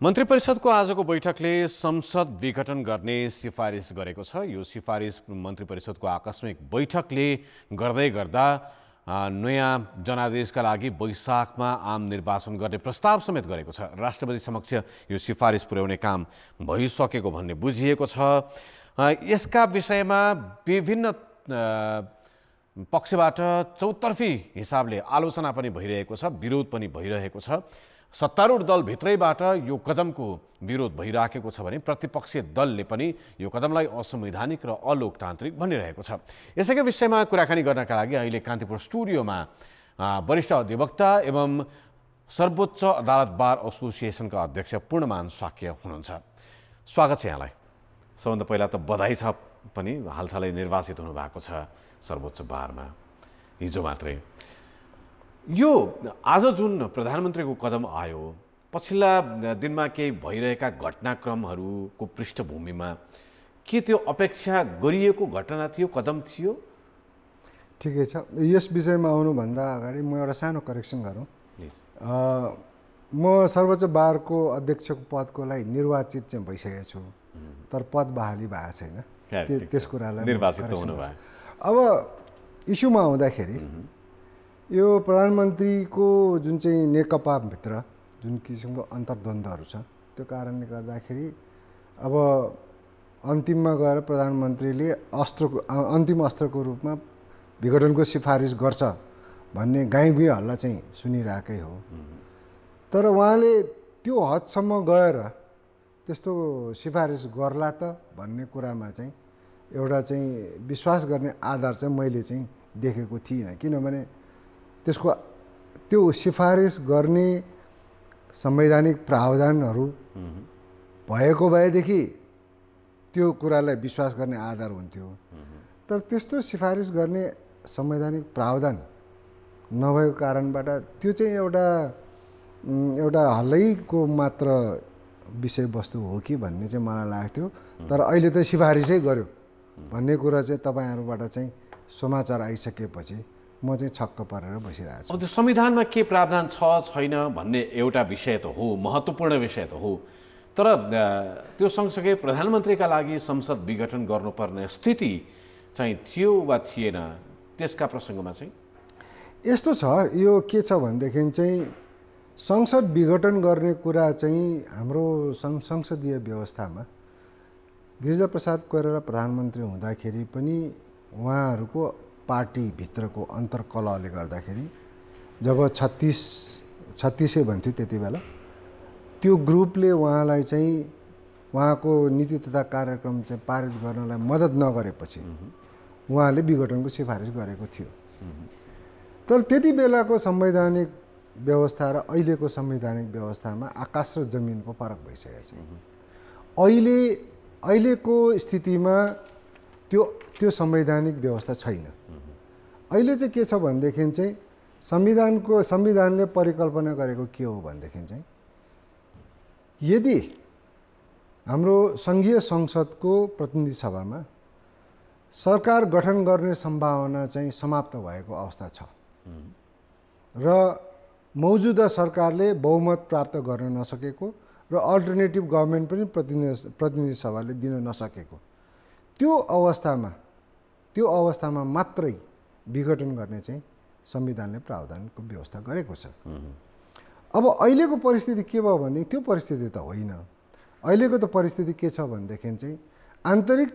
मन्त्री परिषदको आजको बैठकले संसद विघटन गर्ने सिफारिस गरेको छ। यो सिफारिस मन्त्री परिषदको आकस्मिक बैठकले गर्दै गर्दा नयाँ जनादेशका लागि वैशाखमा आम निर्वाचन गर्ने प्रस्ताव समेत गरेको छ। राष्ट्रपति समक्ष यो सिफारिस पुर्याउने काम भइसकेको भन्ने बुझिएको छ। यसका विषयमा विभिन्न पक्षबाट चौतर्फी हिसाबले आलोचना पनि भइरहेको छ, विरोध पनि भइरहेको छ। सत्तारूढ दल भित्रैबाट यो कदमको विरोध भइराखेको छ भने प्रतिपक्षीय दलले पनि यो कदमलाई असंवैधानिक र अलोकतान्त्रिक भनिरहेको छ। यसैका विषयमा कुराकानी गर्नका लागि अहिले कान्तिपुर स्टुडियोमा वरिष्ठ अधिवक्ता एवं सर्वोच्च अदालत बार एसोसिएसनका अध्यक्ष पूर्णमान साक्य हुनुहुन्छ। स्वागत छ यहाँलाई। सबभन्दा पहिला त बधाई छ पनि, हालसालै निर्वाचित हुनुभएको छ सर्वोच्च बारमा हिजो मात्रै। यो आज जुन प्रधानमन्त्रीको कदम आयो, पछिल्ला दिनमा केही भइरहेका घटनाक्रमहरूको पृष्ठभूमिमा के त्यो अपेक्षा गरिएको घटना थियो, कदम थियो? ठिकै छ। यस विषयमा आउनुभन्दा अगाडि म एउटा सानो करेक्सन गरौँ। म सर्वोच्च बारको अध्यक्षको पदको लागि निर्वाचित चाहिँ भइसकेको छु, तर पद बहाली भएको छैन। त्यस कुरालाई निर्वाचित हुनुभयो। अब इस्युमा आउँदाखेरि यो प्रधानमन्त्रीको जुन चाहिँ नेकपाभित्र जुन किसिमको अन्तर्द्वन्द्वहरू छ, त्यो कारणले गर्दाखेरि अब अन्तिममा गएर प्रधानमन्त्रीले अन्तिम अस्त्रको रूपमा विघटनको सिफारिस गर्छ भन्ने गाईगुई हल्ला चाहिँ सुनिरहेकै हो। तर उहाँले त्यो हदसम्म गएर त्यस्तो सिफारिस गर्ला त भन्ने कुरामा चाहिँ एउटा चाहिँ विश्वास गर्ने आधार चाहिँ मैले चाहिँ देखेको थिइनँ। किनभने त्यसको त्यो सिफारिस गर्ने संवैधानिक प्रावधानहरू भएको भएदेखि त्यो कुरालाई विश्वास गर्ने आधार हुन्थ्यो। तर त्यस्तो सिफारिस गर्ने संवैधानिक प्रावधान नभएको कारणबाट त्यो चाहिँ एउटा हल्लैको मात्र विषयवस्तु हो कि भन्ने चाहिँ मलाई लाग्थ्यो। तर अहिले त सिफारिसै गर्यो भन्ने कुरा चाहिँ तपाईँहरूबाट चाहिँ समाचार आइसकेपछि म चाहिँ छक्क परेर बसिरहेको छु। अब त्यो संविधानमा के प्रावधान छ छैन भन्ने एउटा विषय त हो, महत्त्वपूर्ण विषय त हो। तर त्यो सँगसँगै प्रधानमन्त्रीका लागि संसद विघटन गर्नुपर्ने स्थिति चाहिँ थियो वा थिएन, त्यसका प्रसङ्गमा चाहिँ यस्तो छ। यो के छ भनेदेखि चाहिँ संसद विघटन गर्ने कुरा चाहिँ हाम्रो संसदीय व्यवस्थामा गिरिजाप्रसाद कोइराला प्रधानमन्त्री हुँदाखेरि पनि उहाँहरूको पार्टीभित्रको अन्तर्कलहले गर्दाखेरि जब 36 भन्थ्यो त्यति बेला, त्यो ग्रुपले उहाँलाई चाहिँ उहाँको नीति तथा कार्यक्रम चाहिँ पारित गर्नलाई मद्दत नगरेपछि उहाँले विघटनको सिफारिस गरेको थियो। तर त्यति बेलाको संवैधानिक व्यवस्था र अहिलेको संवैधानिक व्यवस्थामा आकाश र जमिनको फरक भइसकेको छ। अहिलेको स्थितिमा त्यो संवैधानिक व्यवस्था छैन। अहिले चाहिँ के छ भनेदेखि चाहिँ संविधानले परिकल्पना गरेको के हो भनेदेखि चाहिँ यदि हाम्रो सङ्घीय संसदको प्रतिनिधि सभामा सरकार गठन गर्ने सम्भावना चाहिँ समाप्त भएको अवस्था छ र मौजुदा सरकारले बहुमत प्राप्त गर्न नसकेको र अल्टरनेटिभ गभर्मेन्ट पनि प्रतिनिधि सभाले दिन नसकेको त्यो अवस्थामा मात्रै विघटन गर्ने चाहिँ संविधानले प्रावधानको व्यवस्था गरेको छ। अब अहिलेको परिस्थिति के भयो भने त्यो परिस्थिति त होइन। अहिलेको त परिस्थिति के छ भनेदेखि चाहिँ आन्तरिक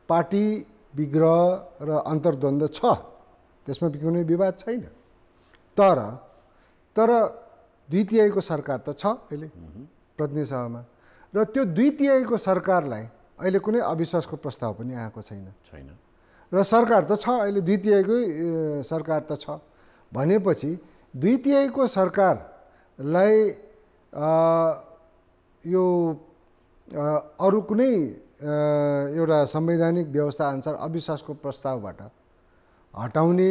पार्टी विग्रह र अन्तर्द्वन्द्व छ, त्यसमा कुनै विवाद छैन। तर 2/3 सरकार त छ अहिले प्रतिनिधि सभामा, र त्यो 2/3 सरकारलाई अहिले कुनै अविश्वासको प्रस्ताव पनि आएको छैन। र सरकार त छ, अहिले 2/3 सरकार त छ भनेपछि 2/3 सरकारलाई यो अरू कुनै एउटा संवैधानिक व्यवस्था अनुसार अविश्वासको प्रस्तावबाट हटाउने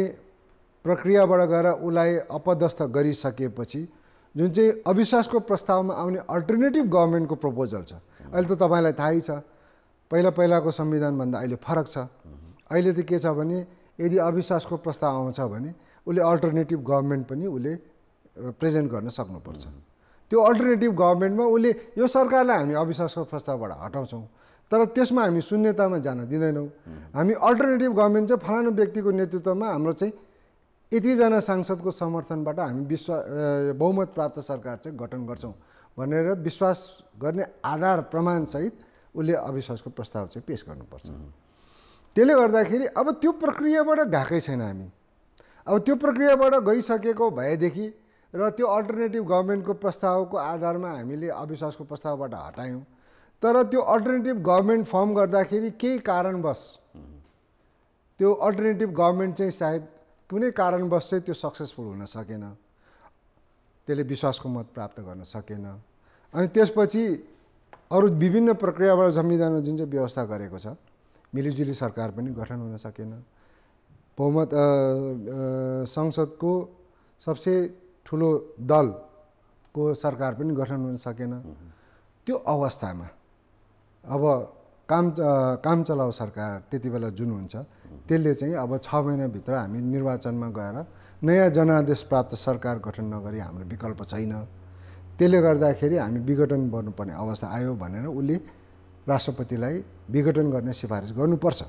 प्रक्रियाबाट गएर उसलाई अपदस्थ गरिसकेपछि जुन चाहिँ अविश्वासको प्रस्तावमा आउने अल्टरनेटिभ गभर्मेन्टको प्रपोजल छ, अहिले त तपाईँलाई थाहै छ पहिलाको संविधानभन्दा अहिले फरक छ। अहिले त के छ भने यदि अविश्वासको प्रस्ताव आउँछ भने उसले अल्टरनेटिभ गभर्मेन्ट पनि उसले प्रेजेन्ट गर्न सक्नुपर्छ। त्यो अल्टरनेटिभ गभर्मेन्टमा उसले यो सरकारलाई हामी अविश्वासको प्रस्तावबाट हटाउँछौँ, तर त्यसमा हामी शून्यतामा जान दिँदैनौँ। हामी अल्टरनेटिभ गभर्मेन्ट चाहिँ फलानु व्यक्तिको नेतृत्वमा हाम्रो चाहिँ यतिजना सांसदको समर्थनबाट हामी बहुमत प्राप्त सरकार चाहिँ गठन गर्छौँ भनेर विश्वास गर्ने आधार प्रमाणसहित उसले अविश्वासको प्रस्ताव चाहिँ पेश गर्नुपर्छ। त्यसले गर्दाखेरि अब त्यो प्रक्रियाबाट गएकै छैन हामी। अब त्यो प्रक्रियाबाट गइसकेको भएदेखि र त्यो अल्टरनेटिभ गभर्मेन्टको प्रस्तावको आधारमा हामीले अविश्वासको प्रस्तावबाट हटायौँ, तर त्यो अल्टरनेटिभ गभर्मेन्ट फर्म गर्दाखेरि केही कारणवश त्यो अल्टरनेटिभ गभर्मेन्ट चाहिँ सायद कुनै कारणवश चाहिँ त्यो सक्सेसफुल हुन सकेन, त्यसले विश्वासको मत प्राप्त गर्न सकेन। अनि त्यसपछि अरू विभिन्न प्रक्रियाबाट संविधानमा जुन चाहिँ व्यवस्था गरेको छ, मिलिजुली सरकार पनि गठन हुन सकेन, बहुमत संसदको सबसे ठुलो दलको सरकार पनि गठन हुन सकेन। त्यो अवस्थामा अब काम चलाउ सरकार त्यति बेला जुन हुन्छ त्यसले चाहिँ अब 6 महिनाभित्र हामी निर्वाचनमा गएर नयाँ जनादेश प्राप्त सरकार गठन नगरी हाम्रो विकल्प छैन। त्यसले गर्दाखेरि हामी विघटन गर्नुपर्ने अवस्था आयो भनेर उसले राष्ट्रपतिलाई विघटन गर्ने सिफारिस गर्नुपर्छ।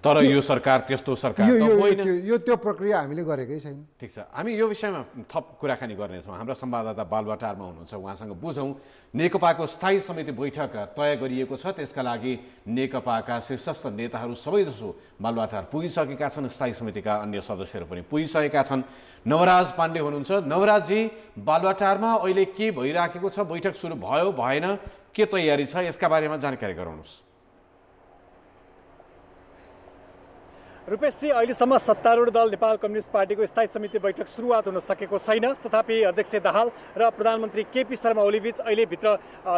तर यो सरकार त्यस्तो सरकार त होइन। यो त्यो प्रक्रिया हामीले गरेकै छैन। ठिक छ, हामी यो विषयमा थप कुराकानी गर्नेछौँ। हाम्रा संवाददाता बालुवाटारमा हुनुहुन्छ, उहाँसँग बुझौँ। नेकपाको स्थायी समिति बैठक तय गरिएको छ, त्यसका लागि नेकपाका शीर्षस्थ नेताहरू सबैजसो बालुवाटार पुगिसकेका छन्, स्थायी समितिका अन्य सदस्यहरू पनि पुगिसकेका छन्। नवराज पाण्डे हुनुहुन्छ। नवराजजी, बालुवाटारमा अहिले के भइराखेको छ? बैठक सुरु भयो भएन? के तयारी छ? यसका बारेमा जानकारी गराउनुहोस्। रुपेशजी, अहिलेसम्म सत्तारूढ दल नेपाल कम्युनिस्ट पार्टीको स्थायी समिति बैठक सुरुवात हुन सकेको छैन। तथापि अध्यक्ष दाहाल र प्रधानमन्त्री केपी शर्मा ओलीबीच अहिले भित्र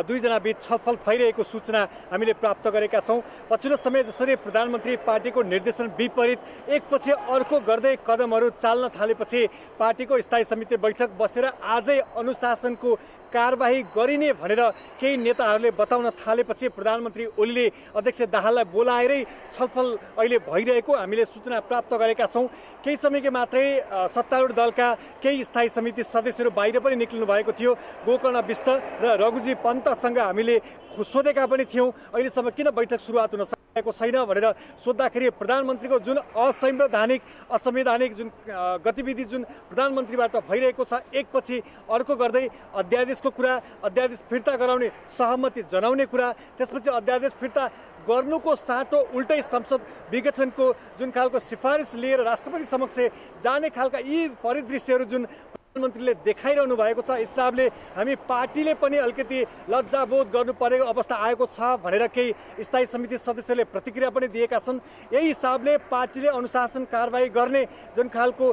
दुईजना बीच छलफल भइरहेको सूचना हामीले प्राप्त गरेका छौँ। पछिल्लो समय जसरी प्रधानमन्त्री पार्टीको निर्देशन विपरीत एकपछि अर्को गर्दै कदमहरू चाल्न थालेपछि पार्टीको स्थायी समिति बैठक बसेर आजै अनुशासनको कारबाही गरिने भनेर केही नेताहरूले बताउन थालेपछि प्रधानमन्त्री ओलीले अध्यक्ष दाहाललाई बोलाएरै छलफल अहिले भइरहेको हामीले सूचना प्राप्त गरेका छौँ। केही समयकै मात्रै सत्तारूढ दलका केही स्थायी समिति सदस्यहरू बाहिर पनि निक्लिनु भएको थियो। गोकर्ण विष्ट र रघुजी पन्तसँग हामीले सोधेका पनि थियौँ अहिलेसम्म किन बैठक सुरुवात हुन सकेको छैन भनेर सोद्धाखेरि प्रधानमन्त्रीको जुन असंवैधानिक जुन गतिविधि जुन प्रधानमन्त्रीबाट भइरहेको छ, एकपछि अर्को गर्दै अध्यादेशको कुरा, अध्यादेश फिर्ता गराउने सहमति जनाउने कुरा, त्यसपछि अध्यादेश फिर्ता गर्नुको साटो उल्टै संसद विघटनको जुन खालको सिफारिस लिएर राष्ट्रपति समक्ष जाने खालका यी परिदृश्यहरू जुन प्रधानमन्त्रीले देखाइरहनु भएको छ, हिसाबले हामी पार्टीले पनि अलिकति लज्जाबोध गर्नु परेको अवस्था आएको छ भनेर केही स्थायी समिति सदस्यले प्रतिक्रिया पनि दिएका छन्। यही हिसाबले पार्टीले अनुशासन कारबाही गर्ने जुन खालको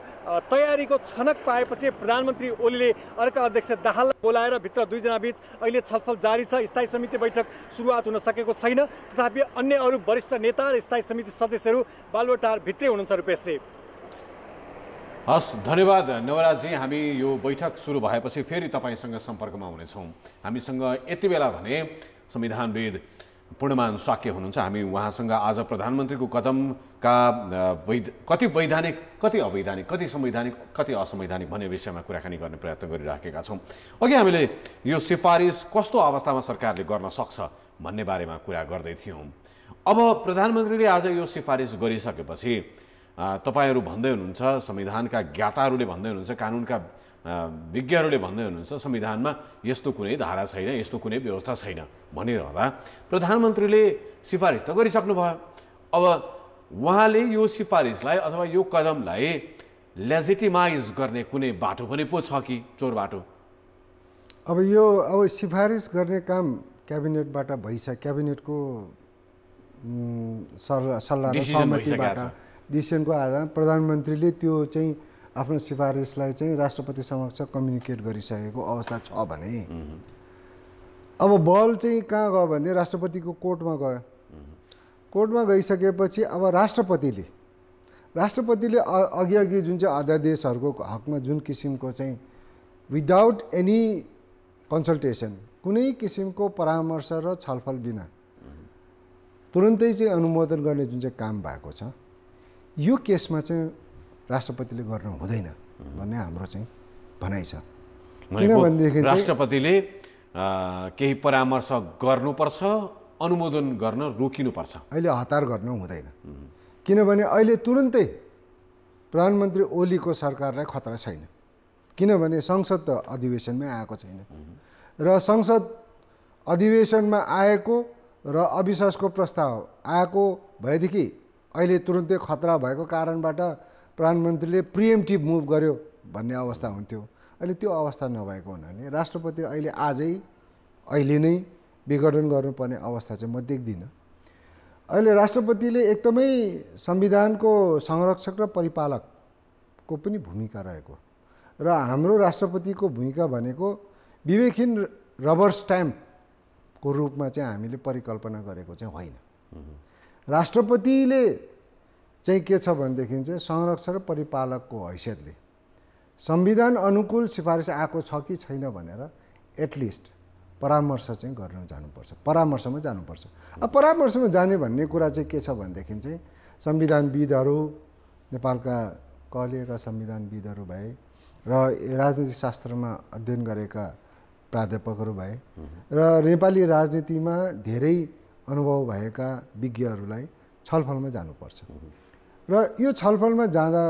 तयारीको छनक पाएपछि प्रधानमन्त्री ओलीले अर्का अध्यक्ष दाहाललाई बोलाएर भित्र दुईजना बीच अहिले छलफल जारी छ। स्थायी समिति बैठक सुरुवात हुन सकेको छैन, तथापि अन्य अरू वरिष्ठ नेता र स्थायी समिति सदस्यहरू बालुवाटार भित्रै हुनुहुन्छ। रुपेशजी, हस्, धन्यवाद नवराजजी। हामी यो बैठक सुरु भएपछि फेरि तपाईँसँग सम्पर्कमा हुनेछौँ। हामीसँग यति बेला भने संविधानविद पूर्णमान शाक्य हुनुहुन्छ। हामी उहाँसँग आज प्रधानमन्त्रीको कदमका कति वैधानिक, कति अवैधानिक, कति संवैधानिक, कति असंवैधानिक भन्ने विषयमा कुराकानी गर्ने प्रयत्न गरिराखेका छौँ। अघि हामीले यो सिफारिस कस्तो अवस्थामा सरकारले गर्न सक्छ भन्ने बारेमा कुरा गर्दै थियौँ। अब प्रधानमन्त्रीले आज यो सिफारिस गरिसकेपछि तपाईहरू भन्दै हुनुहुन्छ, संविधानका ज्ञाताहरूले भन्दै हुनुहुन्छ, कानुनका विज्ञहरूले भन्दै हुनुहुन्छ, संविधानमा यस्तो कुनै धारा छैन, यस्तो कुनै व्यवस्था छैन भनिरहँदा प्रधानमन्त्रीले सिफारिस त गरिसक्नुभयो। अब उहाँले यो सिफारिसलाई अथवा यो कदमलाई लेजिटिमाइज गर्ने कुनै बाटो पनि पो छ कि चोर बाटो? अब सिफारिस गर्ने काम क्याबिनेटबाट भइसक्यो। क्याबिनेटको सल्लाह र सहमतिबाट डिसिजनको आधारमा प्रधानमन्त्रीले त्यो चाहिँ आफ्नो सिफारिसलाई चाहिँ राष्ट्रपति समक्ष कम्युनिकेट गरिसकेको अवस्था छ भने अब बल चाहिँ कहाँ गयो भने राष्ट्रपतिको कोर्टमा गयो। कोर्टमा गइसकेपछि अब राष्ट्रपतिले अघि जुन चाहिँ अध्यादेशहरूको हकमा जुन किसिमको चाहिँ विदाउट एनी कन्सल्टेसन, कुनै किसिमको परामर्श र छलफल बिना तुरुन्तै चाहिँ अनुमोदन गर्ने जुन चाहिँ काम भएको छ, यो केसमा चाहिँ राष्ट्रपतिले गर्नु हुँदैन भन्ने हाम्रो चाहिँ भनाइ छ। किनभनेदेखि चाहिँ राष्ट्रपतिले केही परामर्श गर्नुपर्छ, अनुमोदन गर्न रोकिनुपर्छ। अहिले हतार गर्न हुँदैन, किनभने अहिले तुरुन्तै प्रधानमन्त्री ओलीको सरकारलाई खतरा छैन, किनभने संसद अधिवेशनमै आएको छैन र संसद अधिवेशनमा आएको र अविश्वासको प्रस्ताव आएको भएदेखि अहिले तुरुन्तै खतरा भएको कारणबाट प्रधानमन्त्रीले प्रिएम्प्टिभ मुभ गर्यो भन्ने अवस्था हुन्थ्यो। अहिले त्यो अवस्था नभएको हुनाले राष्ट्रपति अहिले नै विघटन गर्नुपर्ने अवस्था चाहिँ म देख्दिनँ। अहिले राष्ट्रपतिले एकदमै संविधानको संरक्षक र परिपालकको पनि भूमिका रहेको र हाम्रो राष्ट्रपतिको भूमिका भनेको विवेकहीन रबर स्ट्याम्पको रूपमा चाहिँ हामीले परिकल्पना गरेको चाहिँ होइन। राष्ट्रपतिले चाहिँ के छ भनेदेखि चाहिँ संरक्षक र परिपालकको हैसियतले संविधान अनुकूल सिफारिस आएको छ कि छैन भनेर एटलिस्ट परामर्श चाहिँ गर्न जानुपर्छ, परामर्शमा जानुपर्छ। अब परामर्शमा जाने भन्ने कुरा चाहिँ के छ भनेदेखि चाहिँ संविधानविदहरू, नेपालका कहलिएका संविधानविदहरू भए र राजनीति शास्त्रमा अध्ययन गरेका प्राध्यापकहरू भए र नेपाली राजनीतिमा धेरै अनुभव भएका विज्ञहरूलाई छलफलमा जानुपर्छ र यो छलफलमा जाँदा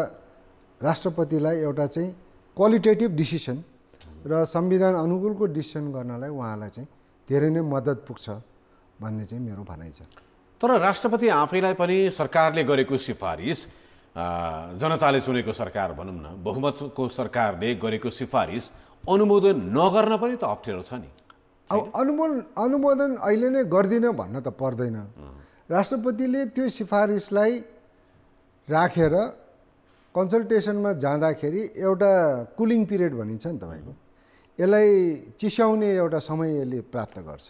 राष्ट्रपतिलाई एउटा चाहिँ क्वालिटेटिभ डिसिसन र संविधान अनुकूलको डिसिसन गर्नलाई उहाँलाई चाहिँ धेरै नै मद्दत पुग्छ भन्ने चाहिँ मेरो भनाइ छ। तर राष्ट्रपति आफैलाई पनि सरकारले गरेको सिफारिस, जनताले चुनेको सरकार भनौँ न, बहुमतको सरकारले गरेको सिफारिस अनुमोदन नगर्न पनि त अप्ठ्यारो छ नि। अब अनुमोदन अहिले नै गर्दिन भन्न त पर्दैन। राष्ट्रपतिले त्यो सिफारिसलाई राखेर कन्सल्टेसनमा जाँदाखेरि एउटा कुलिङ पिरियड भनिन्छ नि तपाईँको, यसलाई चिस्याउने एउटा समय यसले प्राप्त गर्छ।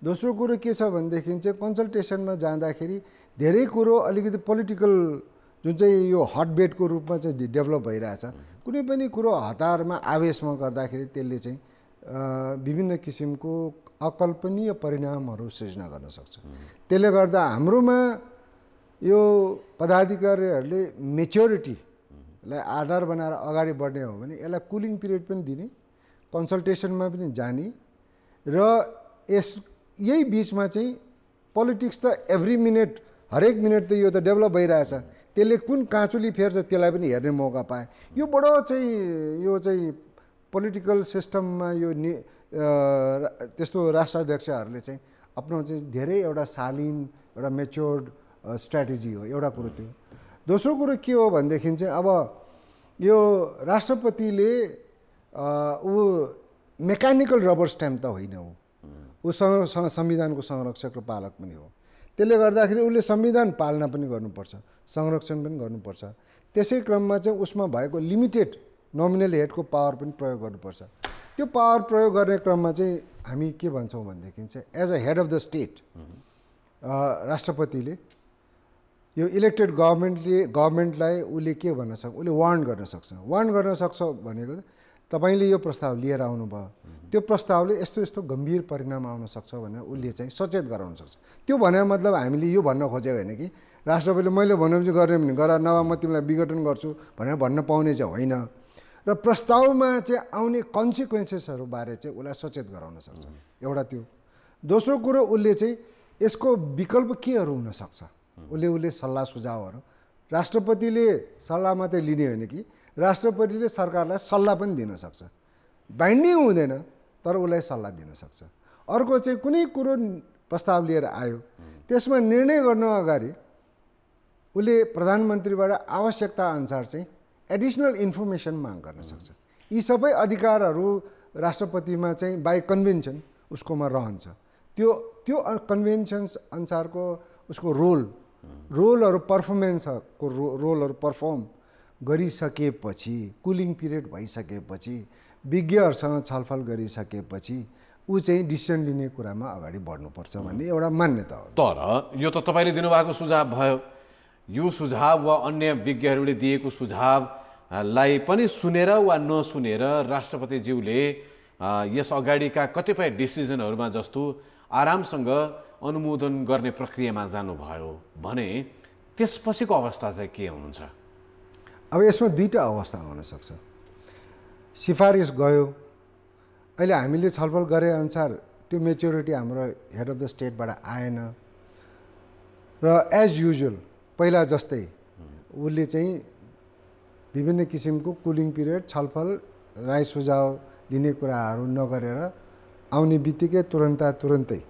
दोस्रो कुरो के छ भनेदेखि चाहिँ कन्सल्टेसनमा जाँदाखेरि धेरै कुरो अलिकति पोलिटिकल जुन चाहिँ यो हटबेडको रूपमा चाहिँ डेभलप भइरहेछ, कुनै पनि कुरो हतारमा आवेशमा गर्दाखेरि त्यसले चाहिँ विभिन्न किसिमको अकल्पनीय परिणामहरू सृजना गर्न सक्छ। त्यसले गर्दा हाम्रोमा यो पदाधिकारीहरूले मेच्योरिटीलाई आधार बनाएर अगाडि बढ्ने हो भने यसलाई कुलिङ पिरियड पनि दिने, कन्सल्टेसनमा पनि जाने र यही बिचमा चाहिँ पोलिटिक्स त एभ्री मिनट, हरेक मिनट त यो त डेभलप भइरहेछ, त्यसले कुन काँचुली फेर्छ त्यसलाई पनि हेर्ने मौका पाए। यो बडो चाहिँ पोलिटिकल सिस्टममा यो त्यस्तो राष्ट्राध्यक्षहरूले चाहिँ अपनाउँछ धेरै एउटा शालीन, एउटा मेच्योर्ड स्ट्राटेजी हो, एउटा कुरो त्यो। दोस्रो कुरो के हो भनेदेखि चाहिँ अब यो राष्ट्रपतिले ऊ मेकानिकल रबर स्ट्याम्प त होइन, ऊ संविधानको संरक्षक र पालक पनि हो। त्यसले गर्दाखेरि उसले संविधान पालना पनि गर्नुपर्छ, संरक्षण पनि गर्नुपर्छ। त्यसै क्रममा चाहिँ उसमा भएको लिमिटेड नोमिनल हेडको पावर पनि प्रयोग गर्नुपर्छ। त्यो पावर प्रयोग गर्ने क्रममा चाहिँ हामी के भन्छौँ भनेदेखि चाहिँ as a head of the state राष्ट्रपतिले यो इलेक्टेड गभर्मेन्टलाई उसले के भन्न सक्छ, उसले वार्न गर्न सक्छ। वार्न गर्न सक्छ भनेको तपाईँले यो प्रस्ताव लिएर आउनुभयो, त्यो प्रस्तावले यस्तो यस्तो गम्भीर परिणाम आउन सक्छ भनेर उसले चाहिँ सचेत गराउन सक्छ। त्यो भने मतलब हामीले यो भन्न खोजेको होइन कि राष्ट्रपतिले मैले भनेपछि गर्ने भने गर, नभए म तिमीलाई विघटन गर्छु भनेर भन्न पाउने चाहिँ होइन र प्रस्तावमा चाहिँ आउने कन्सिक्वेन्सेसहरूबारे चाहिँ उसलाई सचेत गराउन सक्छ, एउटा त्यो। दोस्रो कुरो उसले चाहिँ यसको विकल्प केहरू हुनसक्छ उसले सल्लाह सुझावहरू, राष्ट्रपतिले सल्लाह मात्रै लिने होइन कि राष्ट्रपतिले सरकारलाई सल्लाह पनि दिन सक्छ, बाइन्डिङ हुँदैन तर उसलाई सल्लाह दिन सक्छ। अर्को चाहिँ कुनै कुरो प्रस्ताव लिएर आयो त्यसमा निर्णय गर्न अगाडि उसले प्रधानमन्त्रीबाट आवश्यकता अनुसार चाहिँ एडिसनल इन्फर्मेसन माग गर्न सक्छ। यी सबै अधिकारहरू राष्ट्रपतिमा चाहिँ बाई कन्भेन्सन उसकोमा रहन्छ। त्यो कन्भेन्सन्स अनुसारको उसको रोलहरू पर्फर्मेन्सको रोलहरू पर्फर्म गरिसकेपछि, कुलिङ पिरियड भइसकेपछि, विज्ञहरूसँग छलफल गरिसकेपछि ऊ चाहिँ डिसिसन लिने कुरामा अगाडि बढ्नुपर्छ भन्ने एउटा मान्यता हो। तर यो त तपाईँले दिनुभएको सुझाव भयो, यो सुझाव वा अन्य विज्ञहरूले दिएको सुझावलाई पनि सुनेर वा नसुनेर राष्ट्रपतिज्यूले यस अगाडिका कतिपय डिसिजनहरूमा जस्तो आरामसँग अनुमोदन गर्ने प्रक्रियामा जानुभयो भने त्यसपछिको अवस्था चाहिँ के हुनुहुन्छ? अब यसमा दुईटा अवस्था हुन सक्छ। सिफारिस गयो, अहिले हामीले छलफल गरे अनुसार त्यो मेच्योरिटी हाम्रो हेड अफ द स्टेटबाट आएन र एज युजुअल पहिला जस्तै उसले चाहिँ विभिन्न किसिमको कुलिङ पिरियड छलफल राय सुझाव लिने कुराहरू नगरेर आउने बित्तिकै तुरन्तै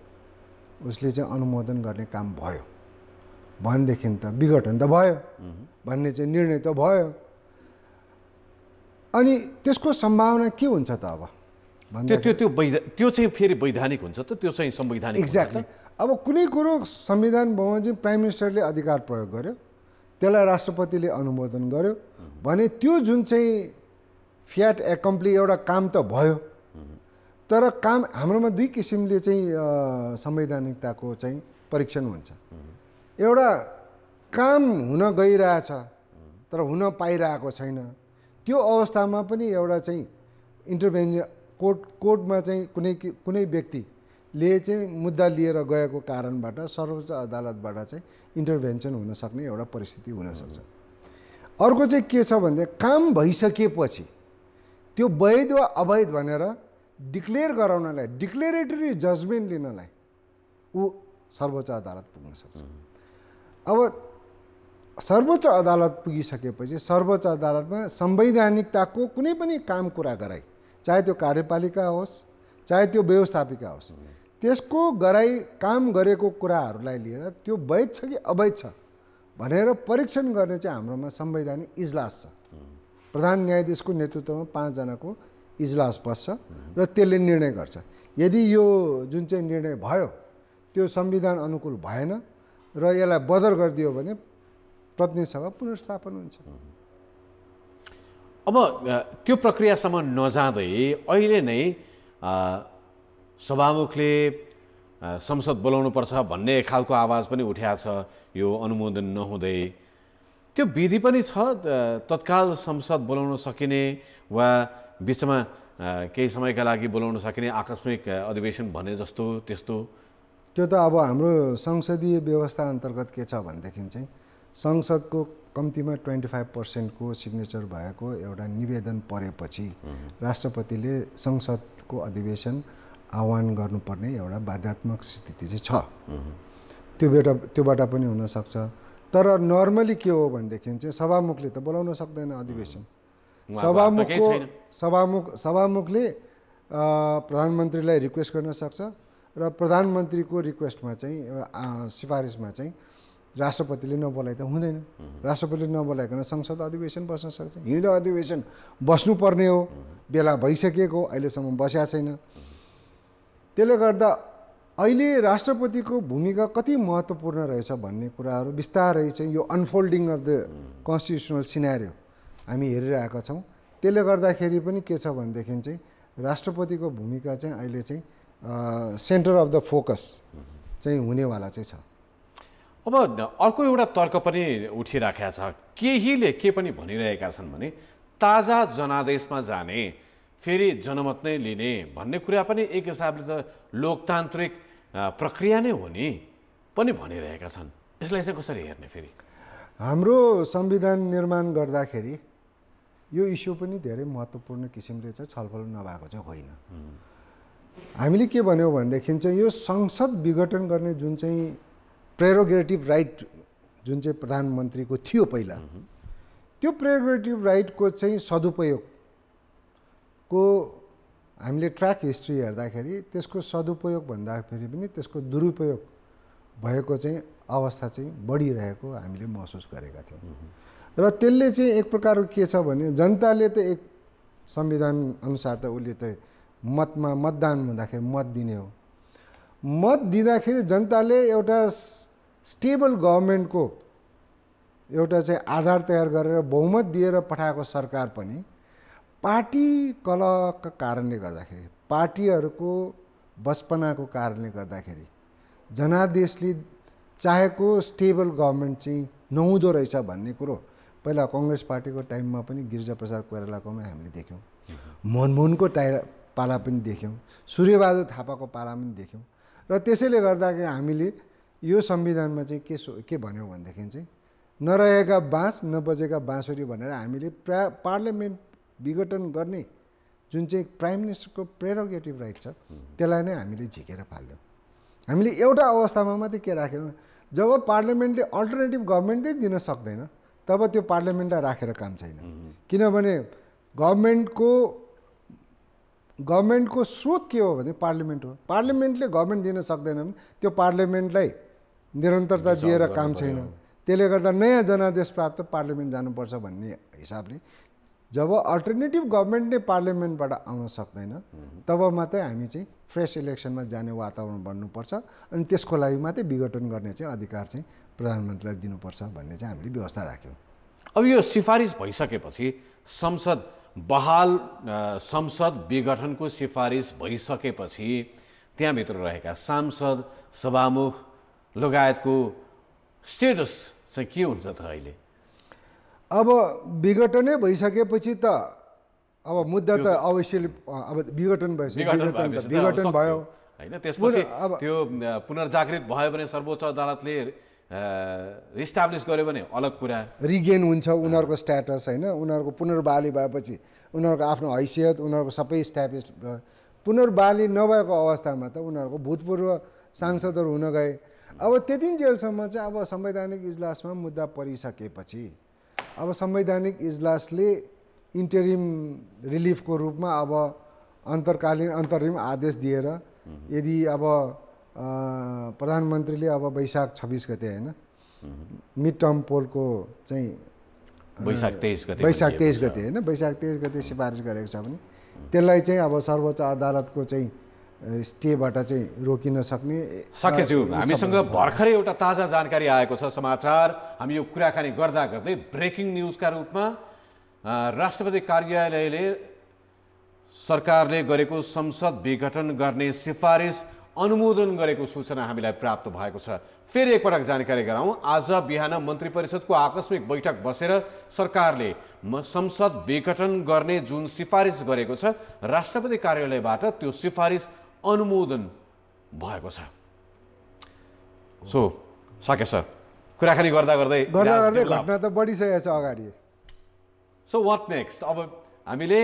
उसले चाहिँ अनुमोदन गर्ने काम भयो भनेदेखि त विघटन त भयो भन्ने चाहिँ निर्णय त भयो। अनि त्यसको सम्भावना के हुन्छ त अब त्यो चाहिँ फेरि वैधानिक हुन्छ त, त्यो चाहिँ संवैधानिक एक्ज्याक्टली। अब कुनै कुरो संविधान बमोजिम प्राइम मिनिस्टरले अधिकार प्रयोग गर्यो, त्यसलाई राष्ट्रपतिले अनुमोदन गर्यो भने त्यो जुन चाहिँ फ्याट एकम्प्ली एउटा काम त भयो, तर काम हाम्रोमा दुई किसिमले चाहिँ संवैधानिकताको चाहिँ परीक्षण हुन्छ। एउटा काम हुन गइरहेछ तर हुन पाइरहेको छैन, त्यो अवस्थामा पनि एउटा चाहिँ इन्टरभेन्सन कोर्टमा चाहिँ कुनै व्यक्तिले चाहिँ मुद्दा लिएर गएको कारणबाट सर्वोच्च अदालतबाट चाहिँ इन्टरभेन्सन हुन सक्ने एउटा परिस्थिति हुनसक्छ। अर्को चाहिँ के छ भने काम भइसकेपछि त्यो वैध वा अवैध भनेर डिक्लेयर गराउनलाई, डिक्लेरेटरी जजमेन्ट लिनलाई ऊ सर्वोच्च अदालत पुग्न सक्छ। अब सर्वोच्च अदालत पुगिसकेपछि सर्वोच्च अदालतमा संवैधानिकताको कुनै पनि काम कुरा गराई, चाहे त्यो कार्यपालिका होस् चाहे त्यो व्यवस्थापिका होस्, त्यसको गराई काम गरेको कुराहरूलाई लिएर त्यो वैध छ कि अवैध छ भनेर परीक्षण गर्ने चाहिँ हाम्रोमा संवैधानिक इजलास छ। प्रधान न्यायाधीशको नेतृत्वमा 5 जनाको इजलास बस्छ र त्यसले निर्णय गर्छ। यदि यो जुन चाहिँ निर्णय भयो त्यो संविधान अनुकूल भएन र यसलाई बदर गरिदियो भने प्रतिनिधि सभा पुनर्स्थापन हुन्छ। अब त्यो प्रक्रियासम्म नजाँदै अहिले नै सभामुखले संसद बोलाउनुपर्छ भन्ने खालको आवाज पनि उठेको छ, यो अनुमोदन नहुँदै। त्यो विधि पनि छ तत्काल संसद बोलाउन सकिने वा बिचमा केही समयका लागि बोलाउन सकिने आकस्मिक अधिवेशन भने जस्तो त्यस्तो? त्यो त अब हाम्रो संसदीय व्यवस्था अन्तर्गत के छ भनेदेखि चाहिँ संसदको कम्तीमा 25% को सिग्नेचर भएको एउटा निवेदन परेपछि राष्ट्रपतिले संसदको अधिवेशन आह्वान गर्नुपर्ने एउटा बाध्यात्मक स्थिति चाहिँ छ। त्योबाट पनि हुनसक्छ। तर नर्मली के हो भनेदेखि चाहिँ सभामुखले त बोलाउन सक्दैन अधिवेशन। सभामुखले प्रधानमन्त्रीलाई रिक्वेस्ट गर्न सक्छ र प्रधानमन्त्रीको रिक्वेस्टमा चाहिँ सिफारिसमा चाहिँ राष्ट्रपतिले नबोलाइ त हुँदैन। राष्ट्रपतिले नबोलाइकन संसद अधिवेशन बस्न सक्छ। हिउँदो अधिवेशन बस्नुपर्ने हो, बेला भइसकेको, अहिलेसम्म बस्या छैन। त्यसले गर्दा अहिले राष्ट्रपतिको भूमिका कति महत्त्वपूर्ण रहेछ भन्ने कुराहरू बिस्तारै चाहिँ यो अनफोल्डिङ अफ द कन्स्टिट्युसनल सिनारियो हामी हेरिरहेका छौँ। त्यसले गर्दाखेरि पनि के छ भनेदेखि चाहिँ राष्ट्रपतिको भूमिका चाहिँ अहिले चाहिँ सेन्टर अफ द फोकस चाहिँ हुनेवाला चाहिँ छ। अब अर्को एउटा तर्क पनि उठिराखेको छ, केहीले के पनि भनिरहेका छन् भने ताजा जनादेशमा जाने, फेरि जनमत नै लिने भन्ने कुरा पनि एक हिसाबले त लोकतान्त्रिक प्रक्रिया नै हो नि पनि भनिरहेका छन्। यसलाई चाहिँ कसरी हेर्ने? फेरि हाम्रो संविधान निर्माण गर्दाखेरि यो इस्यु पनि धेरै महत्त्वपूर्ण किसिमले चाहिँ छलफल नभएको चाहिँ होइन। हामीले के भन्यौँ भनेदेखि चाहिँ यो संसद विघटन गर्ने जुन चाहिँ प्रेरोगेटिभ राइट जुन चाहिँ प्रधानमन्त्रीको थियो पहिला, त्यो प्रेरोगेटिभ राइटको चाहिँ सदुपयोगको हामीले ट्र्याक हिस्ट्री हेर्दाखेरि त्यसको सदुपयोग भन्दाखेरि पनि त्यसको दुरुपयोग भएको चाहिँ अवस्था चाहिँ बढिरहेको हामीले महसुस गरेका थियौँ। र त्यसले चाहिँ एक प्रकारको के छ भने जनताले त एक संविधान अनुसार त उसले त मतदान हुँदाखेरि मत दिने हो। मत दिँदाखेरि जनताले एउटा स्टेबल गभर्मेन्टको एउटा चाहिँ आधार तयार गरेर बहुमत दिएर पठाएको सरकार पनि पार्टी कलहका कारणले गर्दाखेरि, पार्टीहरूको बसपनाको कारणले गर्दाखेरि जनादेशले चाहेको स्टेबल गभर्मेन्ट चाहिँ नहुँदो रहेछ भन्ने कुरो पहिला काङ्ग्रेस पार्टीको टाइममा पनि गिरिजाप्रसाद कोइरालाकोमा हामीले देख्यौँ, मनमोहनको पाला पनि देख्यौँ, सूर्यबहादुर थापाको पाला पनि देख्यौँ। र त्यसैले गर्दाखेरि हामीले यो संविधानमा चाहिँ के भन्यौँ भनेदेखि चाहिँ नरहेका बाँस नबजेका बाँसुरी भनेर हामीले पार्लियामेन्ट विघटन गर्ने जुन चाहिँ प्राइम मिनिस्टरको प्रेरोगेटिभ राइट छ त्यसलाई नै हामीले झिकेर फाल्यौँ। हामीले एउटा अवस्थामा मात्रै के राख्यौँ, जब पार्लियामेन्टले अल्टरनेटिभ गभर्मेन्टै दिन सक्दैन तब त्यो पार्लियामेन्टलाई राखेर काम छैन। किनभने गभर्मेन्टको स्रोत के हो भने पार्लियामेन्ट हो। पार्लियामेन्टले गभर्मेन्ट दिन सक्दैन भने त्यो पार्लियामेन्टलाई निरन्तरता दिएर काम छैन। त्यसले गर्दा नयाँ जनादेश प्राप्त पार्लियामेन्ट जानुपर्छ भन्ने हिसाबले जब अल्टरनेटिभ गभर्मेन्ट नै पार्लियामेन्टबाट आउन सक्दैन तब मात्रै हामी चाहिँ फ्रेस इलेक्सनमा जाने वातावरण बन्नुपर्छ अनि त्यसको लागि मात्रै विघटन गर्ने चाहिँ अधिकार चाहिँ प्रधानमन्त्रीलाई दिनुपर्छ भन्ने चाहिँ हामीले व्यवस्था राख्यौँ। अब यो सिफारिस भइसकेपछि संसद विघटनको सिफारिस भइसकेपछि त्यहाँभित्र रहेका सांसद सभामुख लगायतको स्टेटस चाहिँ के हुन्छ त अहिले? अब विघटनै भइसकेपछि त अब मुद्दा त अवश्य अब विघटन भयो होइन, त्यसपछि त्यो पुनर्जागृत भयो भने सर्वोच्च अदालतले रिस्टाब्लिस गर्यो भने अलग कुरा, रिगेन हुन्छ उनीहरूको स्ट्याटस होइन। उनीहरूको पुनर्बहाली भएपछि उनीहरूको आफ्नो हैसियत उनीहरूको सबै इस्ट्याब्लिस, पुनर्बहाली नभएको अवस्थामा त उनीहरूको भूतपूर्व सांसदहरू हुन गए। अब त्यतिन्जेलसम्म चाहिँ अब संवैधानिक इजलासमा मुद्दा परिसकेपछि अब संवैधानिक इजलासले इन्टरिम रिलिफको रूपमा अब अन्तरिम आदेश दिएर यदि अब प्रधानमन्त्रीले अब वैशाख 26 गते होइन मिड टर्म पोलको चाहिँ वैशाख 23 गते होइन वैशाख 23 गते सिफारिस गरेको छ भने त्यसलाई चाहिँ अब सर्वोच्च अदालतको चाहिँ स्टेबाट चाहिँ रोकिन सकेज्यू हामीसँग भर्खरै एउटा ताजा जानकारी आएको छ समाचार। हामी यो कुराकानी गर्दा गर्दै ब्रेकिङ न्युजका रूपमा राष्ट्रपति कार्यालयले सरकारले गरेको संसद विघटन गर्ने सिफारिस अनुमोदन गरेको सूचना हामीलाई प्राप्त भएको छ। फेरि एकपटक जानकारी गराउँ, आज बिहान मन्त्री परिषदको आकस्मिक बैठक बसेर सरकारले संसद विघटन गर्ने जुन सिफारिस गरेको छ राष्ट्रपति कार्यालयबाट त्यो सिफारिस अनुमोदन भएको छ। सो साके सर, कुराकानी गर्दा गर्दै घटना त बढिसकेको छ अगाडि। So what next? अब हामीले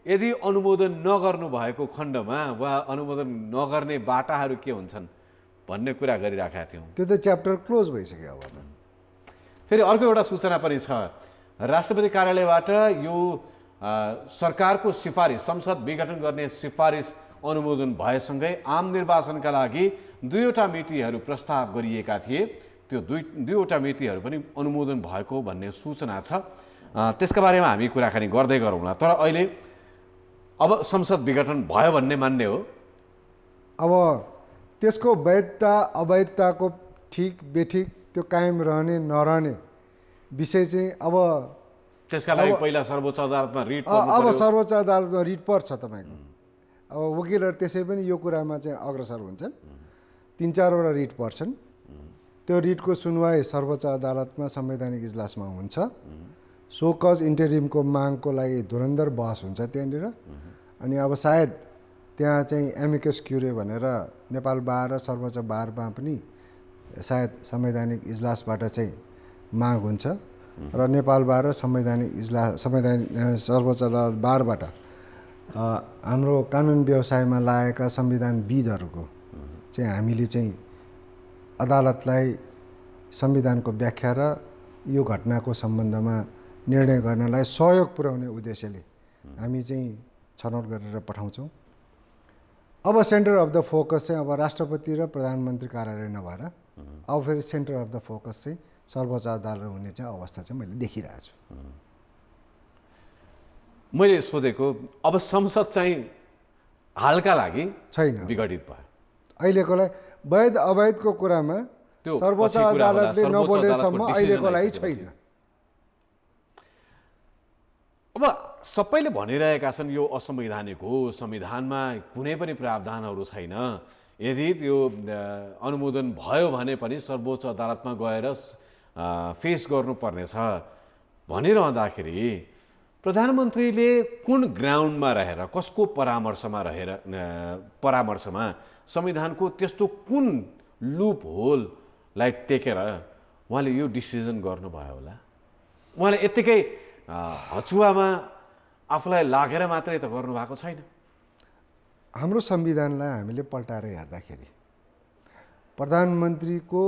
यदि अनुमोदन नगर्नु भएको खण्डमा वा अनुमोदन नगर्ने बाटाहरू के हुन्छन् भन्ने कुरा गरिराखेका थियौँ। त्यो त च्याप्टर क्लोज भइसक्यो। अब फेरि अर्को एउटा सूचना पनि छ, राष्ट्रपति कार्यालयबाट यो सरकारको सिफारिस संसद विघटन गर्ने सिफारिस अनुमोदन भएसँगै आम निर्वाचनका लागि 2वटा मितिहरू प्रस्ताव गरिएका थिए। त्यो दुईवटा मितिहरू पनि अनुमोदन भएको भन्ने सूचना छ। त्यसका बारेमा हामी कुराकानी गर्दै गरौँला। तर अहिले अब संसद विघटन भयो भन्ने मान्ने हो। अब त्यसको वैधता अवैधताको ठिक बेठिक त्यो कायम रहने नरहने विषय चाहिँ अब त्यसका लागि पहिला सर्वोच्च अदालतमा रिट अब सर्वोच्च अदालतमा रिट पर्छ तपाईँको। अब वकिलहरू त्यसै पनि यो कुरामा चाहिँ अग्रसर हुन्छन्। 3-4वटा रिट पर्छन्। त्यो रिटको सुनवाई सर्वोच्च अदालतमा संवैधानिक इजलासमा हुन्छ। सोकज इन्टरिमको मागको लागि धुरन्धर बहस हुन्छ त्यहाँनिर। अनि अब सायद त्यहाँ चाहिँ एमिकस क्युरे भनेर नेपाल बार र सर्वोच्च बारमा पनि सायद संवैधानिक इजलासबाट चाहिँ माग हुन्छ र नेपाल बार र सर्वोच्च अदालत बारबाट हाम्रो कानुन व्यवसायमा लागेका संविधानविदहरूको चाहिँ हामीले चाहिँ अदालतलाई संविधानको व्याख्या र यो घटनाको सम्बन्धमा निर्णय गर्नलाई सहयोग पुर्याउने उद्देश्यले हामी चाहिँ छनौट गरेर पठाउँछौँ। अब सेन्टर अफ द फोकस चाहिँ अब राष्ट्रपति र प्रधानमन्त्री कार्यालय नभएर अब फेरि सेन्टर अफ द फोकस चाहिँ सर्वोच्च अदालत हुने चाहिँ अवस्था चाहिँ मैले देखिरहेको छु। मैले सोधेको अब संसद चाहिँ हालका लागि छैन, विघटित भयो। अहिलेकोलाई वैध अवैधको कुरामा सर्वोच्च अदालतले नबोलेसम्म अहिलेको लागि छैन। अब सबैले भनिरहेका छन् यो असंवैधानिक हो, संविधानमा कुनै पनि प्रावधानहरू छैन, यदि त्यो अनुमोदन भयो भने पनि सर्वोच्च अदालतमा गएर फेस गर्नुपर्नेछ भनिरहँदाखेरि प्रधानमन्त्रीले कुन ग्राउन्डमा रहेर कसको परामर्शमा संविधानको त्यस्तो कुन लुप होललाई टेकेर उहाँले यो डिसिजन गर्नुभयो होला? उहाँले यत्तिकै हचुवामा आफूलाई लागेर मात्रै त गर्नुभएको छैन। हाम्रो संविधानलाई हामीले पल्टाएर हेर्दाखेरि प्रधानमन्त्रीको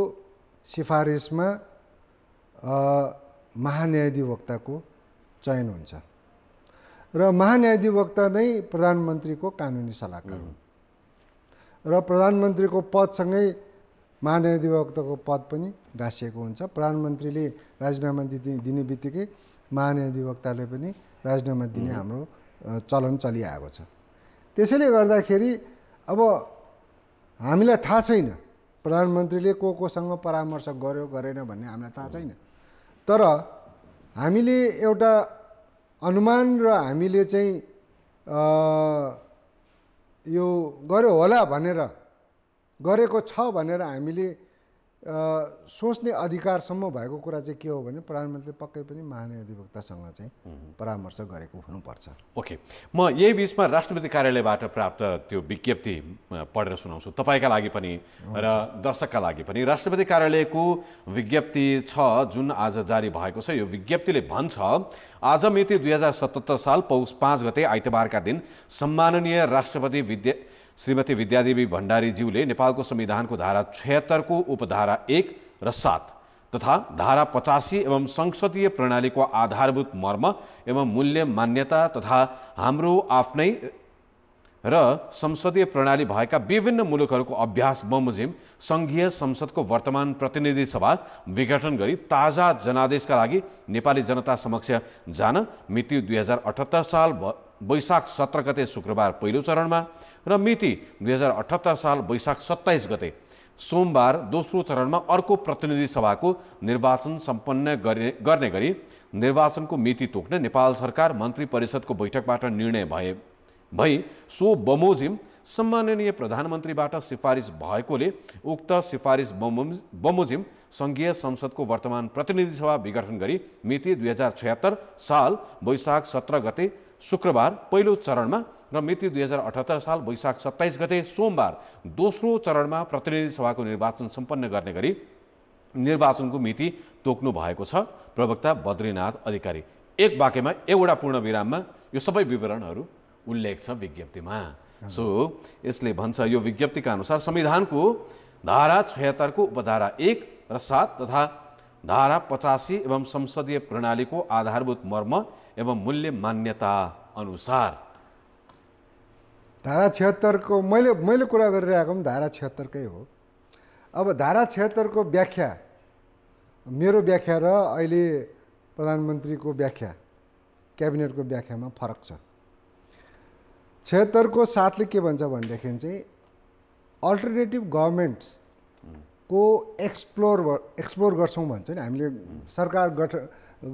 सिफारिसमा महान्यायाधिवक्ताको चयन हुन्छ र महान्यायाधिवक्ता नै प्रधानमन्त्रीको कानुनी सल्लाहकार हुन् र प्रधानमन्त्रीको पदसँगै महान्यायाधिवक्ताको पद पनि गाँसिएको हुन्छ। प्रधानमन्त्रीले राजीनामा दिने बित्तिकै महान्यायाधिवक्ताले पनि राजीनामा दिने हाम्रो चलन चलिआएको छ। त्यसैले गर्दाखेरि अब हामीलाई थाहा छैन प्रधानमन्त्रीले कोसँग परामर्श गर्यो गरेन भन्ने हामीलाई थाहा छैन, तर हामीले एउटा अनुमान र हामीले चाहिँ यो गर्यो होला भनेर गरेको छ भनेर हामीले सोच्ने अधिकारसम्म भएको कुरा चाहिँ के हो भने प्रधानमन्त्रीले पक्कै पनि महान्यायाधिवक्तासँग चाहिँ परामर्श गरेको हुनुपर्छ। ओके, म यही बिचमा राष्ट्रपति कार्यालयबाट प्राप्त त्यो विज्ञप्ति पढेर सुनाउँछु तपाईँका लागि पनि र दर्शकका लागि पनि। राष्ट्रपति कार्यालयको विज्ञप्ति छ जुन आज जारी भएको छ। यो विज्ञप्तिले भन्छ, आज मिति 2077 साल पौष 5 गते आइतबारका दिन सम्माननीय राष्ट्रपति श्रीमती विद्यादेवी भण्डारीज्यूले नेपालको संविधानको धारा 76 को उपधारा 1 र 7 तथा धारा 85 एवं संसदीय प्रणालीको आधारभूत मर्म एवं मूल्य मान्यता तथा हाम्रो आफ्नै र संसदीय प्रणाली भएका विभिन्न मुलुकहरूको अभ्यास बमोजिम संघीय संसदको वर्तमान प्रतिनिधि सभा विघटन गरी ताजा जनादेशका लागि नेपाली जनता समक्ष जान मिति 2078 साल वैशाख 17 गते शुक्रबार पहिलो चरणमा र मिति 2078 साल वैशाख 27 गते सोमबार दोस्रो चरणमा अर्को प्रतिनिधि सभाको निर्वाचन सम्पन्न गर्ने गरी निर्वाचनको मिति तोक्न नेपाल सरकार मन्त्री परिषदको बैठकबाट निर्णय भई सो बमोजिम सम्माननीय प्रधानमन्त्रीबाट सिफारिस भएकोले उक्त सिफारिस बमोजिम संघीय संसदको वर्तमान प्रतिनिधि सभा विघटन गरी मिति 2076 साल वैशाख 17 गते शुक्रबार पहिलो चरणमा र मिति 2078 साल वैशाख 27 गते सोमबार दोस्रो चरणमा प्रतिनिधि सभाको निर्वाचन सम्पन्न गर्ने गरी निर्वाचनको मिति तोक्नु भएको छ। प्रवक्ता बद्रीनाथ अधिकारी। एक वाक्यमा एउटा पूर्ण विराममा यो सबै विवरणहरू उल्लेख छ विज्ञप्तिमा। सो यसले भन्छ, यो विज्ञप्तिका अनुसार संविधानको धारा 76 को उपधारा 1 र 7 तथा धारा 85 एवं संसदीय प्रणालीको आधारभूत मर्म एवं मूल्य मान्यता अनुसार धारा 76 को मैले कुरा गरिरहेको पनि धारा 76 कै हो। अब धारा 76 को व्याख्या, मेरो व्याख्या र अहिले प्रधानमन्त्रीको व्याख्या, क्याबिनेटको व्याख्यामा फरक छ। 76 को 7 ले के भन्छ भनेदेखि चाहिँ अल्टरनेटिभ गभर्मेन्ट्स को एक्सप्लोर गर्छौँ भन्छ नि हामीले। सरकार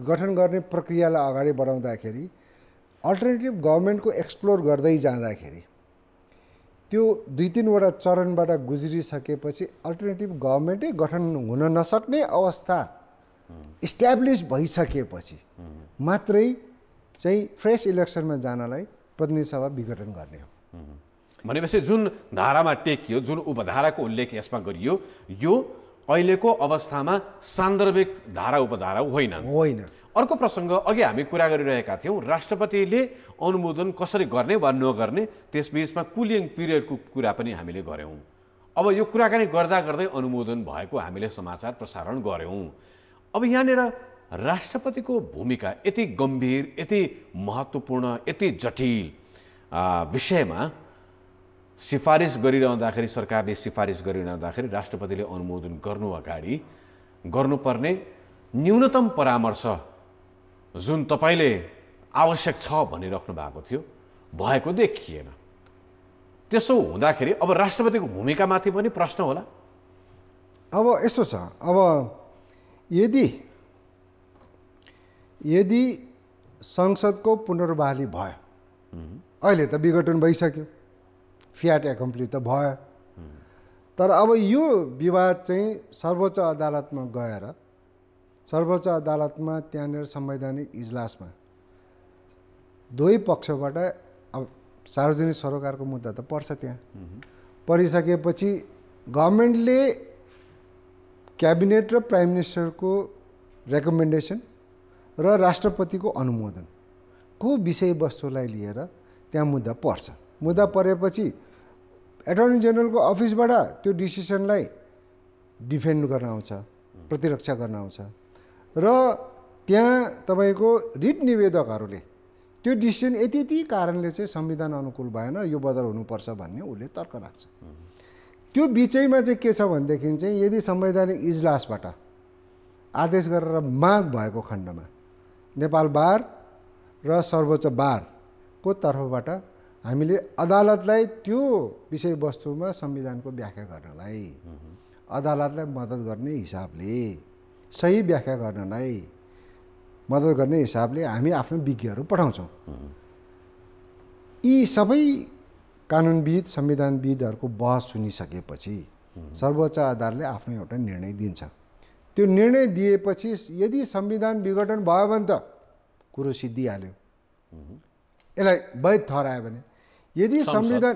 गठन गर्ने प्रक्रियालाई अगाडि बढाउँदाखेरि अल्टरनेटिभ गभर्मेन्टको एक्सप्लोर गर्दै जाँदाखेरि त्यो 2-3वटा चरणबाट गुज्रिसकेपछि अल्टरनेटिभ गभर्मेन्टै गठन हुन नसक्ने अवस्था इस्ट्याब्लिस भइसकेपछि मात्रै चाहिँ फ्रेस इलेक्सनमा जानलाई प्रतिनिधि सभा विघटन गर्ने हो। भनेपछि जुन धारामा टेकियो, जुन उपधाराको उल्लेख यसमा गरियो, यो अहिलेको अवस्थामा सान्दर्भिक धारा उपधारा होइन। अर्को प्रसङ्ग, अघि हामी कुरा गरिरहेका थियौँ राष्ट्रपतिले अनुमोदन कसरी गर्ने वा नगर्ने, त्यसबीचमा कुलिङ पिरियडको कुरा पनि हामीले गऱ्यौँ। अब यो कुराकानी गर्दा गर्दै अनुमोदन भएको हामीले समाचार प्रसारण गऱ्यौँ। अब यहाँनिर राष्ट्रपतिको भूमिका यति गम्भीर, यति महत्त्वपूर्ण, यति जटिल विषयमा सिफारिस गरिरहँदाखेरि, सरकारले सिफारिस गरिरहँदाखेरि राष्ट्रपतिले अनुमोदन गर्नु अगाडि गर्नुपर्ने न्यूनतम परामर्श जुन तपाईँले आवश्यक छ भनिराख्नु भएको थियो, भएको देखिएन। त्यसो हुँदाखेरि अब राष्ट्रपतिको भूमिकामाथि पनि प्रश्न होला। अब यस्तो छ, अब यदि संसदको पुनर्बहाली भयो, अहिले त विघटन भइसक्यो, फियाट एक्कम्प्ली त भयो, तर अब यो विवाद चाहिँ सर्वोच्च अदालतमा गएर सर्वोच्च अदालतमा त्यहाँनिर संवैधानिक इजलासमा दुवै पक्षबाट अब सार्वजनिक सरोकारको मुद्दा त पर्छ। त्यहाँ परिसकेपछि गभर्मेन्टले क्याबिनेट र प्राइम मिनिस्टरको रेकमेन्डेसन र राष्ट्रपतिको अनुमोदन को विषयवस्तुलाई लिएर त्यहाँ मुद्दा पर्छ। मुद्दा परेपछि एटर्नी जेनरलको अफिसबाट त्यो डिसिसनलाई डिफेन्ड गर्न आउँछ, प्रतिरक्षा गर्न आउँछ र त्यहाँ तपाईँको रिट निवेदकहरूले त्यो डिसिसन यति कारणले चाहिँ संविधान अनुकूल भएन, यो बदल हुनुपर्छ भन्ने उसले तर्क राख्छ। त्यो बिचैमा चाहिँ के छ भनेदेखि चाहिँ यदि संवैधानिक इजलासबाट आदेश गरेर माग भएको खण्डमा नेपाल बार र सर्वोच्च बारको तर्फबाट हामीले अदालतलाई त्यो विषयवस्तुमा संविधानको व्याख्या गर्नलाई, अदालतलाई मद्दत गर्ने हिसाबले, सही व्याख्या गर्नलाई मद्दत गर्ने हिसाबले हामी आफ्नो विज्ञहरू पठाउँछौँ। यी सबै कानुनविद संविधानविदहरूको बहस सुनिसकेपछि सर्वोच्च अदालतले आफ्नो एउटा निर्णय दिन्छ। त्यो निर्णय दिएपछि यदि संविधान विघटन भयो भने त कुरो सिद्धिहाल्यो, यसलाई वैध ठहरायो भने। यदि संविधान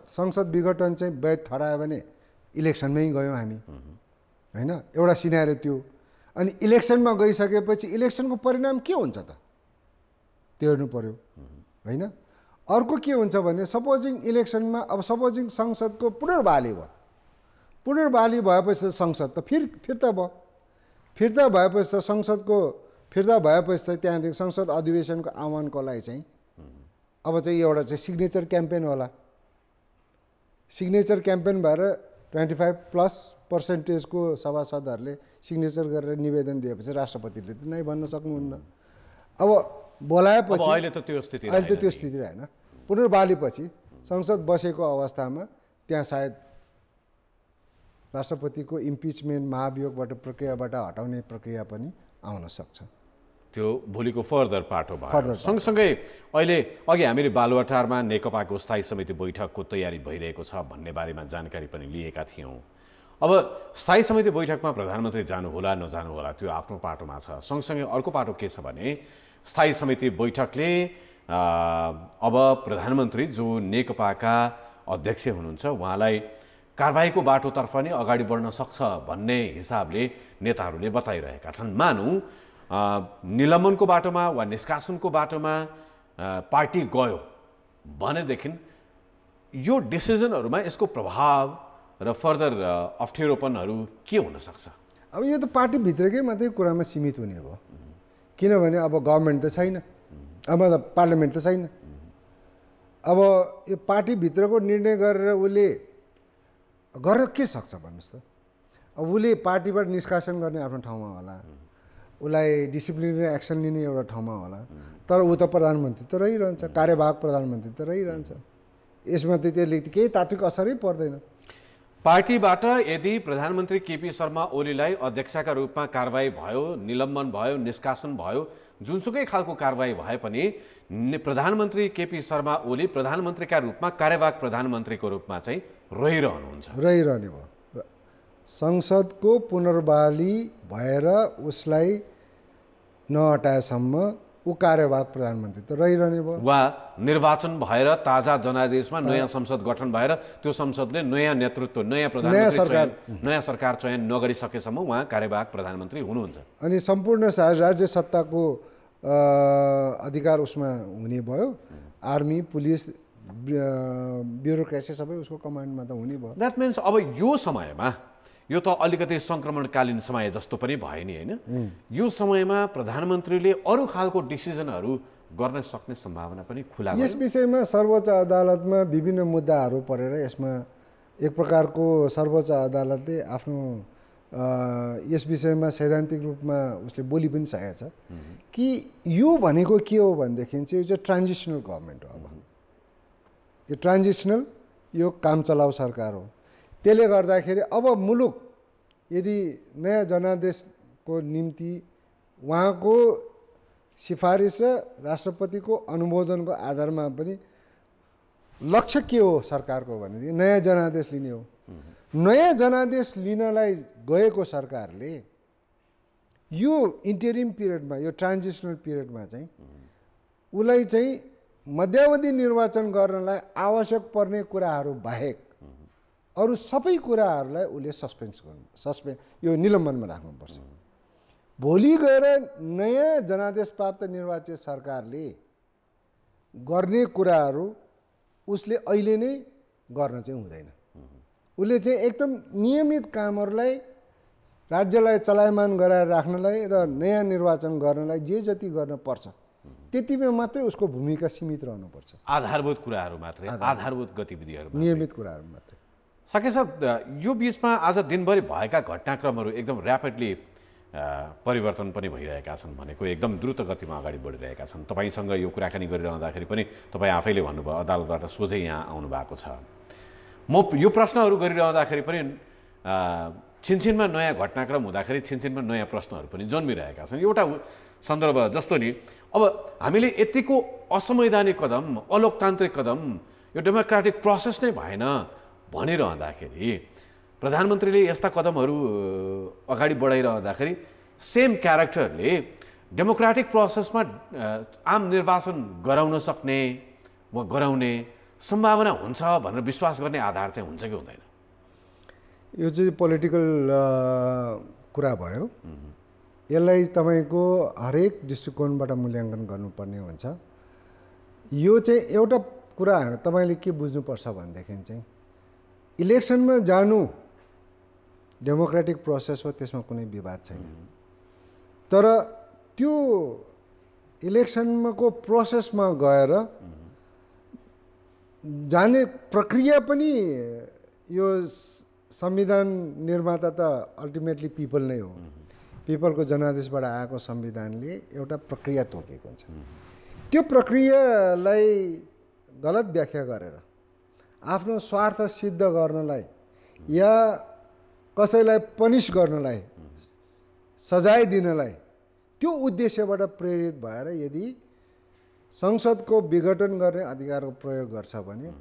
संसद विघटन चाहिँ वैध ठहरायो भने इलेक्सनमै गयौँ हामी, होइन? एउटा सिनारी त्यो। अनि इलेक्सनमा गइसकेपछि इलेक्सनको परिणाम के हुन्छ त त्यो हेर्नु पर्यो, होइन? अर्को के हुन्छ भने सपोजिङ इलेक्सनमा अब सपोजिङ संसदको पुनर्बहाली भयो, पुनर्बहाली भएपछि संसद त फिर्ता भयो, फिर्ता भएपछि त संसदको फिर्ता भएपछि त त्यहाँदेखि संसद अधिवेशनको आह्वानको लागि चाहिँ अब चाहिँ एउटा चाहिँ सिग्नेचर क्याम्पेन होला। सिग्नेचर क्याम्पेन भएर 25% को सभासदहरूले सिग्नेचर गरेर निवेदन दिएपछि राष्ट्रपतिले त नै भन्न सक्नुहुन्न। अब बोलाएपछि अहिले त त्यो स्थिति रहेन। पुनर्बहालीपछि संसद बसेको अवस्थामा त्यहाँ सायद राष्ट्रपतिको इम्पिचमेन्ट महाभियोगबाट प्रक्रियाबाट हटाउने प्रक्रिया पनि आउन सक्छ। त्यो भोलिको फर्दर पाटो भयो। सँगसँगै अहिले अघि हामीले बालुवाटारमा नेकपाको स्थायी समिति बैठकको तयारी भइरहेको छ भन्ने बारेमा जानकारी पनि लिएका थियौँ। अब स्थायी समिति बैठकमा प्रधानमन्त्री जानुहोला नजानुहोला त्यो आफ्नो पाटोमा छ। सँगसँगै अर्को पाटो के छ भने स्थायी समिति बैठकले अब प्रधानमन्त्री जो नेकपाका अध्यक्ष हुनुहुन्छ उहाँलाई कारबाहीको बाटोतर्फ नै अगाडि बढ्न सक्छ भन्ने हिसाबले नेताहरूले बताइरहेका छन्। मानौँ निलम्बनको बाटोमा वा निष्कासनको बाटोमा पार्टी गयो भनेदेखि यो डिसिजनहरूमा यसको प्रभाव र फर्दर अप्ठ्यारोपनहरू के हुन सक्छ? अब यो त पार्टीभित्रकै मात्रै कुरामा सीमित हुने भयो, किनभने अब गभर्मेन्ट त छैन, अब पार्लियामेन्ट त छैन। अब यो पार्टीभित्रको निर्णय गरेर उसले गर्न के सक्छ भन्नुहोस् त? अब उसले पार्टीबाट निष्कासन गर्ने आफ्नो ठाउँमा होला, उसलाई डिसिप्लिनरी एक्सन लिने एउटा ठाउँमा होला, तर ऊ त प्रधानमन्त्री त रहिरहन्छ, कार्यवाहक प्रधानमन्त्री त रहिरहन्छ। यसमा त त्यसले केही तात्विक असरै पर्दैन। पार्टीबाट यदि प्रधानमन्त्री केपी शर्मा ओलीलाई अध्यक्षका रूपमा कारबाही भयो, निलम्बन भयो, निष्कासन भयो, जुनसुकै खालको कारबाही भए पनि प्रधानमन्त्री केपी शर्मा ओली प्रधानमन्त्रीका रूपमा कार्यवाहक प्रधानमन्त्रीको रूपमा चाहिँ रहिरहने भयो। संसदको पुनर्बहाली भएर उसलाई नहटाएसम्म ऊ कार्यवाहक प्रधानमन्त्री त रहिरहने भयो। वा निर्वाचन भएर ताजा जनादेशमा नयाँ संसद गठन भएर त्यो संसदले नयाँ नेतृत्व, नयाँ प्रधानमन्त्री, नयाँ सरकार चयन नगरिसकेसम्म उहाँ कार्यवाहक प्रधानमन्त्री हुनुहुन्छ। अनि सम्पूर्ण राज्य सत्ताको अधिकार उसमा हुने भयो। आर्मी, पुलिस, ब्युरोक्रेसी सबै उसको कमान्डमा त हुने भयो। द्याट मिन्स अब यो समयमा यो त अलिकति सङ्क्रमणकालीन समय जस्तो पनि भयो नि, होइन? यो समयमा प्रधानमन्त्रीले अरू खालको डिसिजनहरू गर्न सक्ने सम्भावना पनि खुला भयो। यस विषयमा सर्वोच्च अदालतमा विभिन्न मुद्दाहरू परेर यसमा एक प्रकारको सर्वोच्च अदालतले आफ्नो यस विषयमा सैद्धान्तिक रूपमा उसले बोली पनि सकेको छ कि यो भनेको के हो भनेदेखि चाहिँ यो ट्रान्जिसनल गभर्मेन्ट हो। अब यो ट्रान्जिसनल, यो काम चलाउ सरकार हो। त्यसले गर्दाखेरि अब मुलुक यदि नयाँ जनादेशको निम्ति उहाँको सिफारिस र राष्ट्रपतिको अनुमोदनको आधारमा पनि लक्ष्य के हो सरकारको भनेदेखि नयाँ जनादेश लिने हो। नयाँ जनादेश लिनलाई गएको सरकारले यो इन्टरिम पिरियडमा, यो ट्रान्जिसनल पिरियडमा चाहिँ उसलाई चाहिँ मध्यावधि निर्वाचन गर्नलाई आवश्यक पर्ने कुराहरू बाहेक अरू सबै कुराहरूलाई उसले यो निलम्बनमा राख्नुपर्छ। भोलि गएर नयाँ जनादेश प्राप्त निर्वाचित सरकारले गर्ने कुराहरू उसले अहिले नै गर्न चाहिँ हुँदैन। उसले चाहिँ एकदम नियमित कामहरूलाई राज्यलाई चलायमान गराएर राख्नलाई र नयाँ निर्वाचन गर्नलाई जे जति गर्न पर्छ त्यतिमा मात्रै उसको भूमिका सीमित रहनुपर्छ। आधारभूत कुराहरू मात्रै, आधारभूत गतिविधिहरू, नियमित कुराहरू मात्रै। सके सर, यो बिचमा आज दिनभरि भएका घटनाक्रमहरू एकदम ऱ्यापिडली परिवर्तन पनि भइरहेका छन्, भनेको एकदम द्रुत गतिमा अगाडि बढिरहेका छन्। तपाईँसँग यो कुराकानी गरिरहँदाखेरि पनि तपाईँ आफैले भन्नुभयो अदालतबाट सोझै यहाँ आउनु भएको छ। म यो प्रश्नहरू गरिरहँदाखेरि पनि छिनछिनमा नयाँ घटनाक्रम हुँदाखेरि छिनछिनमा नयाँ प्रश्नहरू पनि जन्मिरहेका छन्। एउटा सन्दर्भ जस्तो नि, अब हामीले यतिको असंवैधानिक कदम, अलोकतान्त्रिक कदम, यो डेमोक्रेटिक प्रोसेस नै भएन भनिरहँदाखेरि प्रधानमन्त्रीले यस्ता कदमहरू अगाडि बढाइरहँदाखेरि सेम क्यारेक्टरले डेमोक्रेटिक प्रोसेसमा आम निर्वाचन गराउन सक्ने वा गराउने सम्भावना हुन्छ भनेर विश्वास गर्ने आधार चाहिँ हुन्छ कि हुँदैन? यो चाहिँ पोलिटिकल कुरा भयो। यसलाई तपाईँको हरेक दृष्टिकोणबाट मूल्याङ्कन गर्नुपर्ने हुन्छ। यो चाहिँ एउटा कुरा तपाईँले के बुझ्नुपर्छ भनेदेखि चाहिँ इलेक्सनमा जानु डेमोक्रेटिक प्रोसेस हो, त्यसमा कुनै विवाद छैन। तर त्यो इलेक्सनको प्रोसेसमा गएर जाने प्रक्रिया पनि यो संविधान निर्माता त अल्टिमेटली पिपल नै हो। पिपलको जनादेशबाट आएको संविधानले एउटा प्रक्रिया तोकेको हुन्छ। त्यो प्रक्रियालाई गलत व्याख्या गरेर आफ्नो स्वार्थ सिद्ध गर्नलाई या कसैलाई पनिस गर्नलाई, सजाय दिनलाई, त्यो उद्देश्यबाट प्रेरित भएर यदि संसदको विघटन गर्ने अधिकारको प्रयोग गर्छ भने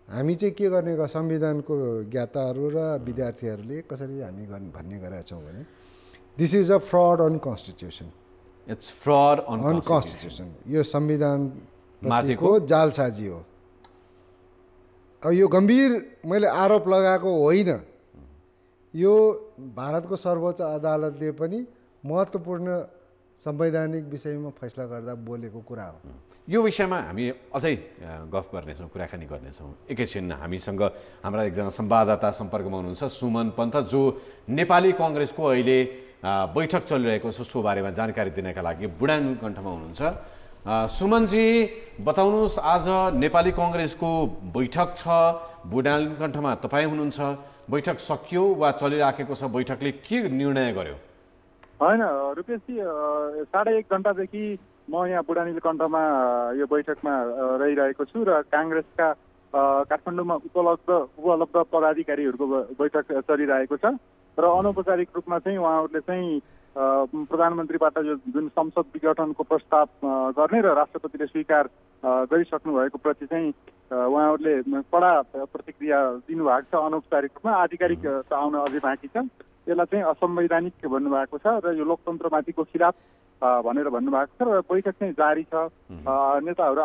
हामी चाहिँ के गर्ने, संविधानको ज्ञाताहरू र विद्यार्थीहरूले कसरी हामी भन्ने गरेका छौँ भने this is a fraud on constitution. It's fraud on constitution. यो संविधान माथिको जालसाजी हो। अब यो गम्भीर मैले आरोप लगाएको होइन, यो भारतको सर्वोच्च अदालतले पनि महत्त्वपूर्ण संवैधानिक विषयमा फैसला गर्दा बोलेको कुरा हो। यो विषयमा हामी अझै गफ गर्नेछौँ, कुराकानी गर्नेछौँ। एकैछिन हामीसँग हाम्रा एकजना संवाददाता सम्पर्कमा हुनुहुन्छ, सुमन पन्त, जो नेपाली कङ्ग्रेसको अहिले बैठक चलिरहेको छ सो बारेमा जानकारी दिनका लागि बुढानीलकण्ठमा हुनुहुन्छ। सुमनजी, बताउनुहोस्, आज नेपाली कङ्ग्रेसको बैठक छ, बुढानीलकण्ठमा तपाईँ हुनुहुन्छ। बैठक सकियो वा चलिराखेको छ? बैठकले के निर्णय गर्यो? होइन रुपेशजी, 1.5 घन्टादेखि म यहाँ बुढानीलकण्ठमा यो बैठकमा रहिरहेको छु र काङ्ग्रेसका काठमाडौँमा उपलब्ध पदाधिकारीहरूको बैठक चलिरहेको छ र अनौपचारिक रूपमा चाहिँ उहाँहरूले चाहिँ प्रधानमन्त्रीबाट यो जुन संसद विघटनको प्रस्ताव गर्ने र राष्ट्रपतिले स्वीकार गरिसक्नु भएको प्रति चाहिँ उहाँहरूले कडा प्रतिक्रिया दिनुभएको छ। अनौपचारिक रूपमा आधिकारिक आउन अझै बाँकी छ। यसलाई चाहिँ असंवैधानिक भन्नुभएको छ र यो लोकतन्त्रमाथिको खिलाफ भनेर भन्नुभएको छ र बैठक चाहिँ जारी छ। नेताहरू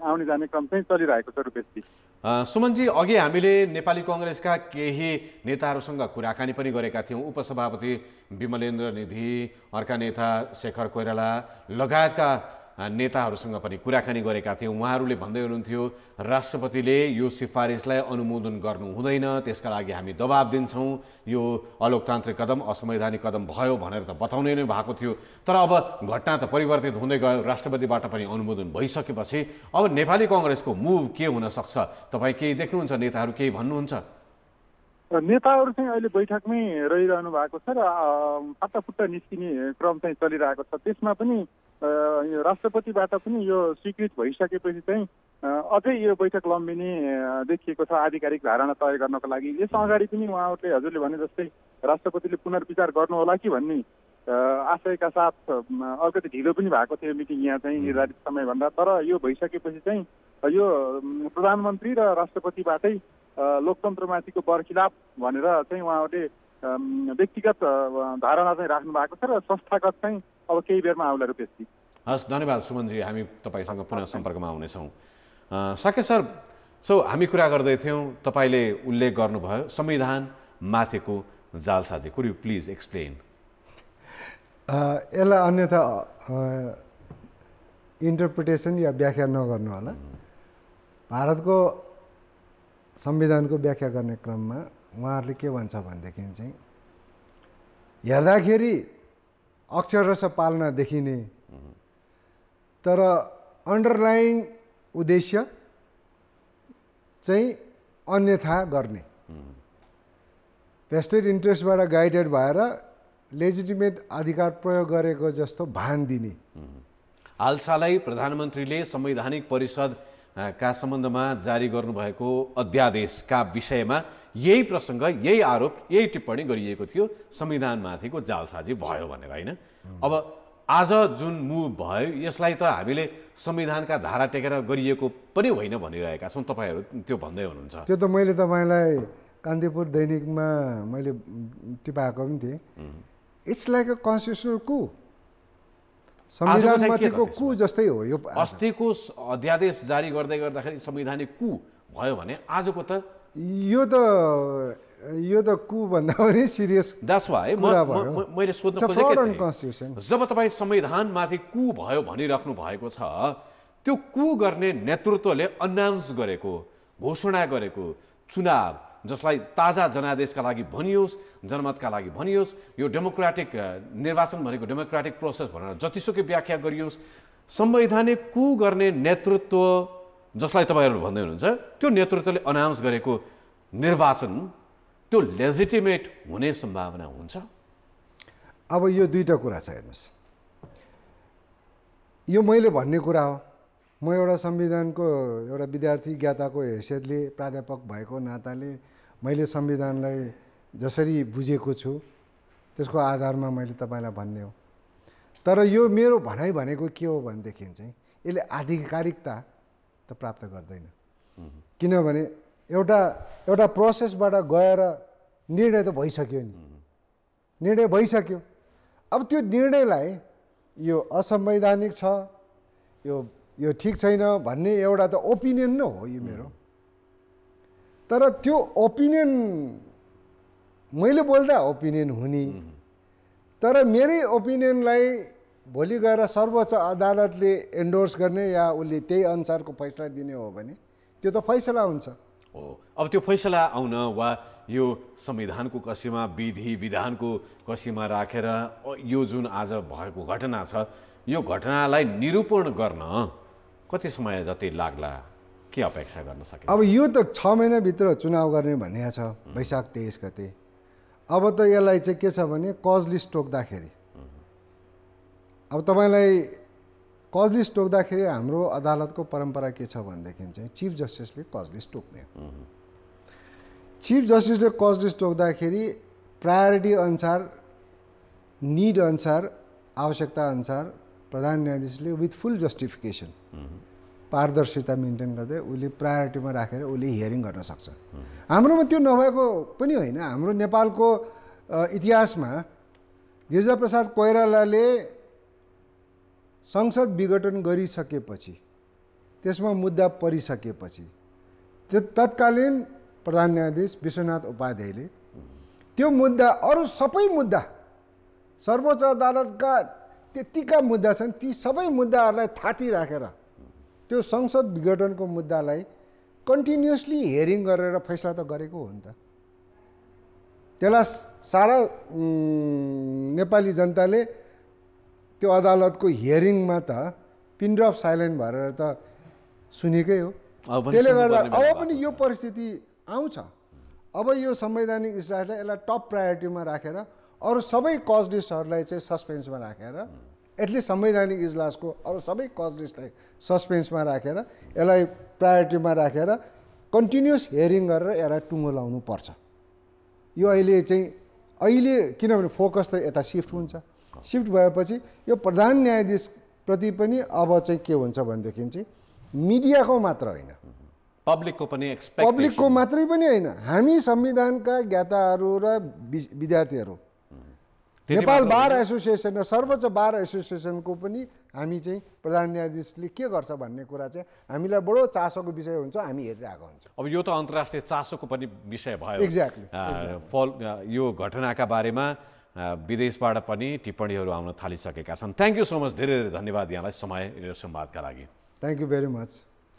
आउने जाने क्रम चाहिँ चलिरहेको छ। रुपेशजी, सुमनजी, अघि हामीले नेपाली कङ्ग्रेसका केही नेताहरूसँग कुराकानी पनि गरेका थियौँ। उपसभापति विमलेन्द्र निधि, अर्का नेता शेखर कोइराला लगायतका नेताहरूसँग पनि कुराकानी गरेका थियौँ। उहाँहरूले भन्दै हुनुहुन्थ्यो राष्ट्रपतिले यो सिफारिसलाई अनुमोदन गर्नु हुँदैन, त्यसका लागि हामी दबाब दिन्छौँ, यो अलोकतान्त्रिक कदम, असंवैधानिक कदम भयो भनेर त बताउनै नै भएको थियो। तर अब घटना त परिवर्तित हुँदै गयो, राष्ट्रपतिबाट पनि अनुमोदन भइसकेपछि अब नेपाली कङ्ग्रेसको मुभ के हुन सक्छ? तपाईँ केही देख्नुहुन्छ? नेताहरू केही भन्नुहुन्छ? नेताहरू चाहिँ अहिले बैठकमै रहिरहनु भएको छ र फाटाफुट्टा निस्किने क्रम चाहिँ चलिरहेको छ। त्यसमा पनि राष्ट्रपतिबाट पनि यो स्वीकृत भइसकेपछि चाहिँ अझै यो बैठक लम्बिने देखिएको छ आधिकारिक धारणा तय गर्नको लागि। यस अगाडि पनि उहाँहरूले हजुरले भने जस्तै राष्ट्रपतिले पुनर्विचार गर्नुहोला कि भन्ने आशयका साथ अलिकति ढिलो पनि भएको थियो मिटिङ यहाँ चाहिँ निर्धारित समयभन्दा। तर यो भइसकेपछि चाहिँ यो प्रधानमन्त्री र राष्ट्रपतिबाटै लोकतन्त्रमाथिको बरखिलाफ भनेर चाहिँ उहाँहरूले व्यक्तिगत धारणा चाहिँ राख्नु भएको छ र संस्थागत चाहिँ अब केही बेरमा आउला। रुपेशजी, हस्, धन्यवाद सुमनजी, हामी तपाईँसँग पुनः सम्पर्कमा आउनेछौँ। सके सर, हामी कुरा गर्दै थियौँ, तपाईँले उल्लेख गर्नुभयो संविधान माथिको जालसाजी। Could you please explain? यसलाई अन्यथा इन्टरप्रिटेसन या व्याख्या नगर्नु होला। भारतको संविधानको व्याख्या गर्ने क्रममा उहाँहरूले के भन्छ भनेदेखि चाहिँ हेर्दाखेरि अक्षरश पालना देखिने तर अन्डरलाइन उद्देश्य चाहिँ अन्यथा गर्ने, भेस्टेड इन्ट्रेस्टबाट गाइडेड भएर लेजिटिमेट अधिकार प्रयोग गरेको जस्तो भान दिने। हालसालै प्रधानमन्त्रीले संवैधानिक परिषदका सम्बन्धमा जारी गर्नुभएको अध्यादेशका विषयमा यही प्रसङ्ग, यही आरोप, यही टिप्पणी गरिएको थियो, संविधानमाथिको जालसाजी भयो भनेर, होइन? अब आज जुन मुभ भयो यसलाई त हामीले संविधानका धारा टेकेर गरिएको पनि होइन भनिरहेका छौँ, तपाईँहरू त्यो भन्दै हुनुहुन्छ। त्यो त मैले तपाईँलाई कान्तिपुर दैनिकमा मैले टिपाएको पनि थिएँ। इट्स लाइक अ कन्स्टिट्युसनल कु, संविधानमाथिको कु जस्तै हो यो। अस्तिको अध्यादेश जारी गर्दाखेरि संवैधानिक कु भयो भने आजको त यो त कु भन्दा पनि सिरियस। द्याट्स वाइ मैले सोध्न खोजेको जब तपाईँ संविधानमाथि कु भयो भनिराख्नु भएको छ, त्यो कु गर्ने नेतृत्वले अनाउन्स गरेको, घोषणा गरेको चुनाव जसलाई ताजा जनादेशका लागि भनियोस्, जनमतका लागि भनियोस्, यो डेमोक्रेटिक निर्वाचन भनेको डेमोक्रेटिक प्रोसेस भनेर जतिसुकै व्याख्या गरियोस्, संवैधानिक कु गर्ने नेतृत्व जसलाई तपाईँहरू भन्दै हुनुहुन्छ त्यो नेतृत्वले अनाउन्स गरेको निर्वाचन त्यो लेजिटिमेट हुने सम्भावना हुन्छ? अब यो दुईटा कुरा छ, हेर्नुहोस्, यो मैले भन्ने कुरा हो। म एउटा संविधानको एउटा विद्यार्थी ज्ञाताको हैसियतले, प्राध्यापक भएको नाताले मैले संविधानलाई जसरी बुझेको छु त्यसको आधारमा मैले तपाईँलाई भन्ने हो। तर यो मेरो भनाइ भनेको के हो भनेदेखि चाहिँ यसले आधिकारिकता त प्राप्त गर्दैन, किनभने एउटा प्रोसेसबाट गएर निर्णय त भइसक्यो नि, निर्णय भइसक्यो। अब त्यो निर्णयलाई यो असंवैधानिक छ, यो ठिक छैन भन्ने एउटा त ओपिनियन न हो यो मेरो। तर त्यो ओपिनियन मैले बोल्दा ओपिनियन हुने, तर मेरै ओपिनियनलाई भोलि गएर सर्वोच्च अदालतले एन्डोर्स गर्ने या उसले त्यही अनुसारको फैसला दिने हो भने त्यो त फैसला हुन्छ। हो, अब त्यो फैसला आउन वा यो संविधानको कसीमा, विधि विधानको कसीमा राखेर यो जुन आज भएको घटना छ यो घटनालाई निरूपण गर्न कति समय जति लाग्ला, के अपेक्षा गर्न सकिन्छ? अब यो त 6 महिनाभित्र चुनाव गर्ने भन्ने छ, वैशाख 23 गते। अब त यसलाई चाहिँ के छ भने कज लिस्ट टोक्दाखेरि, अब तपाईँलाई कज लिस्ट टोक्दाखेरि हाम्रो अदालतको परम्परा के छ भनेदेखि चाहिँ चिफ जस्टिसले कज लिस्ट टोक्ने। चिफ जस्टिसले कज लिस्ट टोक्दाखेरि प्रायोरिटी अनुसार, निड अनुसार, आवश्यकता अनुसार प्रधान न्यायाधीशले विथ फुल जस्टिफिकेसन, पारदर्शिता मेन्टेन गर्दै उसले प्रायोरिटीमा राखेर उसले हियरिङ गर्न सक्छ। हाम्रोमा त्यो नभएको पनि होइन। हाम्रो नेपालको इतिहासमा गिरिजाप्रसाद कोइरालाले संसद विघटन गरिसकेपछि, त्यसमा मुद्दा परिसकेपछि तत्कालीन प्रधान न्यायाधीश विश्वनाथ उपाध्यायले त्यो मुद्दा, अरू सबै मुद्दा, सर्वोच्च अदालतका त्यतिका मुद्दा छन्, ती सबै मुद्दाहरूलाई थाती राखेर त्यो संसद विघटनको मुद्दालाई कन्टिन्युसली हियरिङ गरेर फैसला त गरेको हो नि त। त्यसलाई सारा नेपाली जनताले त्यो अदालतको हियरिङमा त पिन ड्रप साइलेन्ट भएर त सुनेकै हो। त्यसले गर्दा अब पनि यो परिस्थिति आउँछ। अब यो संवैधानिक इजलासलाई यसलाई टप प्रायोरिटीमा राखेर अरू सबै कज लिस्टहरूलाई चाहिँ सस्पेन्समा राखेर, एटलिस्ट संवैधानिक इजलासको अरू सबै कज लिस्टलाई सस्पेन्समा राखेर यसलाई प्रायोरिटीमा राखेर कन्टिन्युस हियरिङ गरेर यसलाई टुङ्गो लाउनु पर्छ। यो अहिले किनभने फोकस त यता सिफ्ट हुन्छ। सिफ्ट भएपछि यो प्रधान न्यायाधीशप्रति पनि अब चाहिँ के हुन्छ भनेदेखि चाहिँ मिडियाको मात्र होइन, पब्लिकको मात्रै पनि होइन, हामी संविधानका ज्ञाताहरू र विद्यार्थीहरू, नेपाल बार एसोसिएसन र सर्वोच्च बार एसोसिएसनको पनि हामी चाहिँ प्रधान न्यायाधीशले के गर्छ भन्ने कुरा चाहिँ हामीलाई बडो चासोको विषय हुन्छ, हामी हेरिरहेको हुन्छ। अब यो त अन्तर्राष्ट्रिय चासोको पनि विषय भयो। एक्ज्याक्टली। यो घटनाका बारेमा विदेशबाट पनि टिप्पणीहरू आउन थालिसकेका छन्। थ्याङ्क यू सो मच, धेरै धेरै धन्यवाद यहाँलाई समय र संवादका लागि। Thank you very much.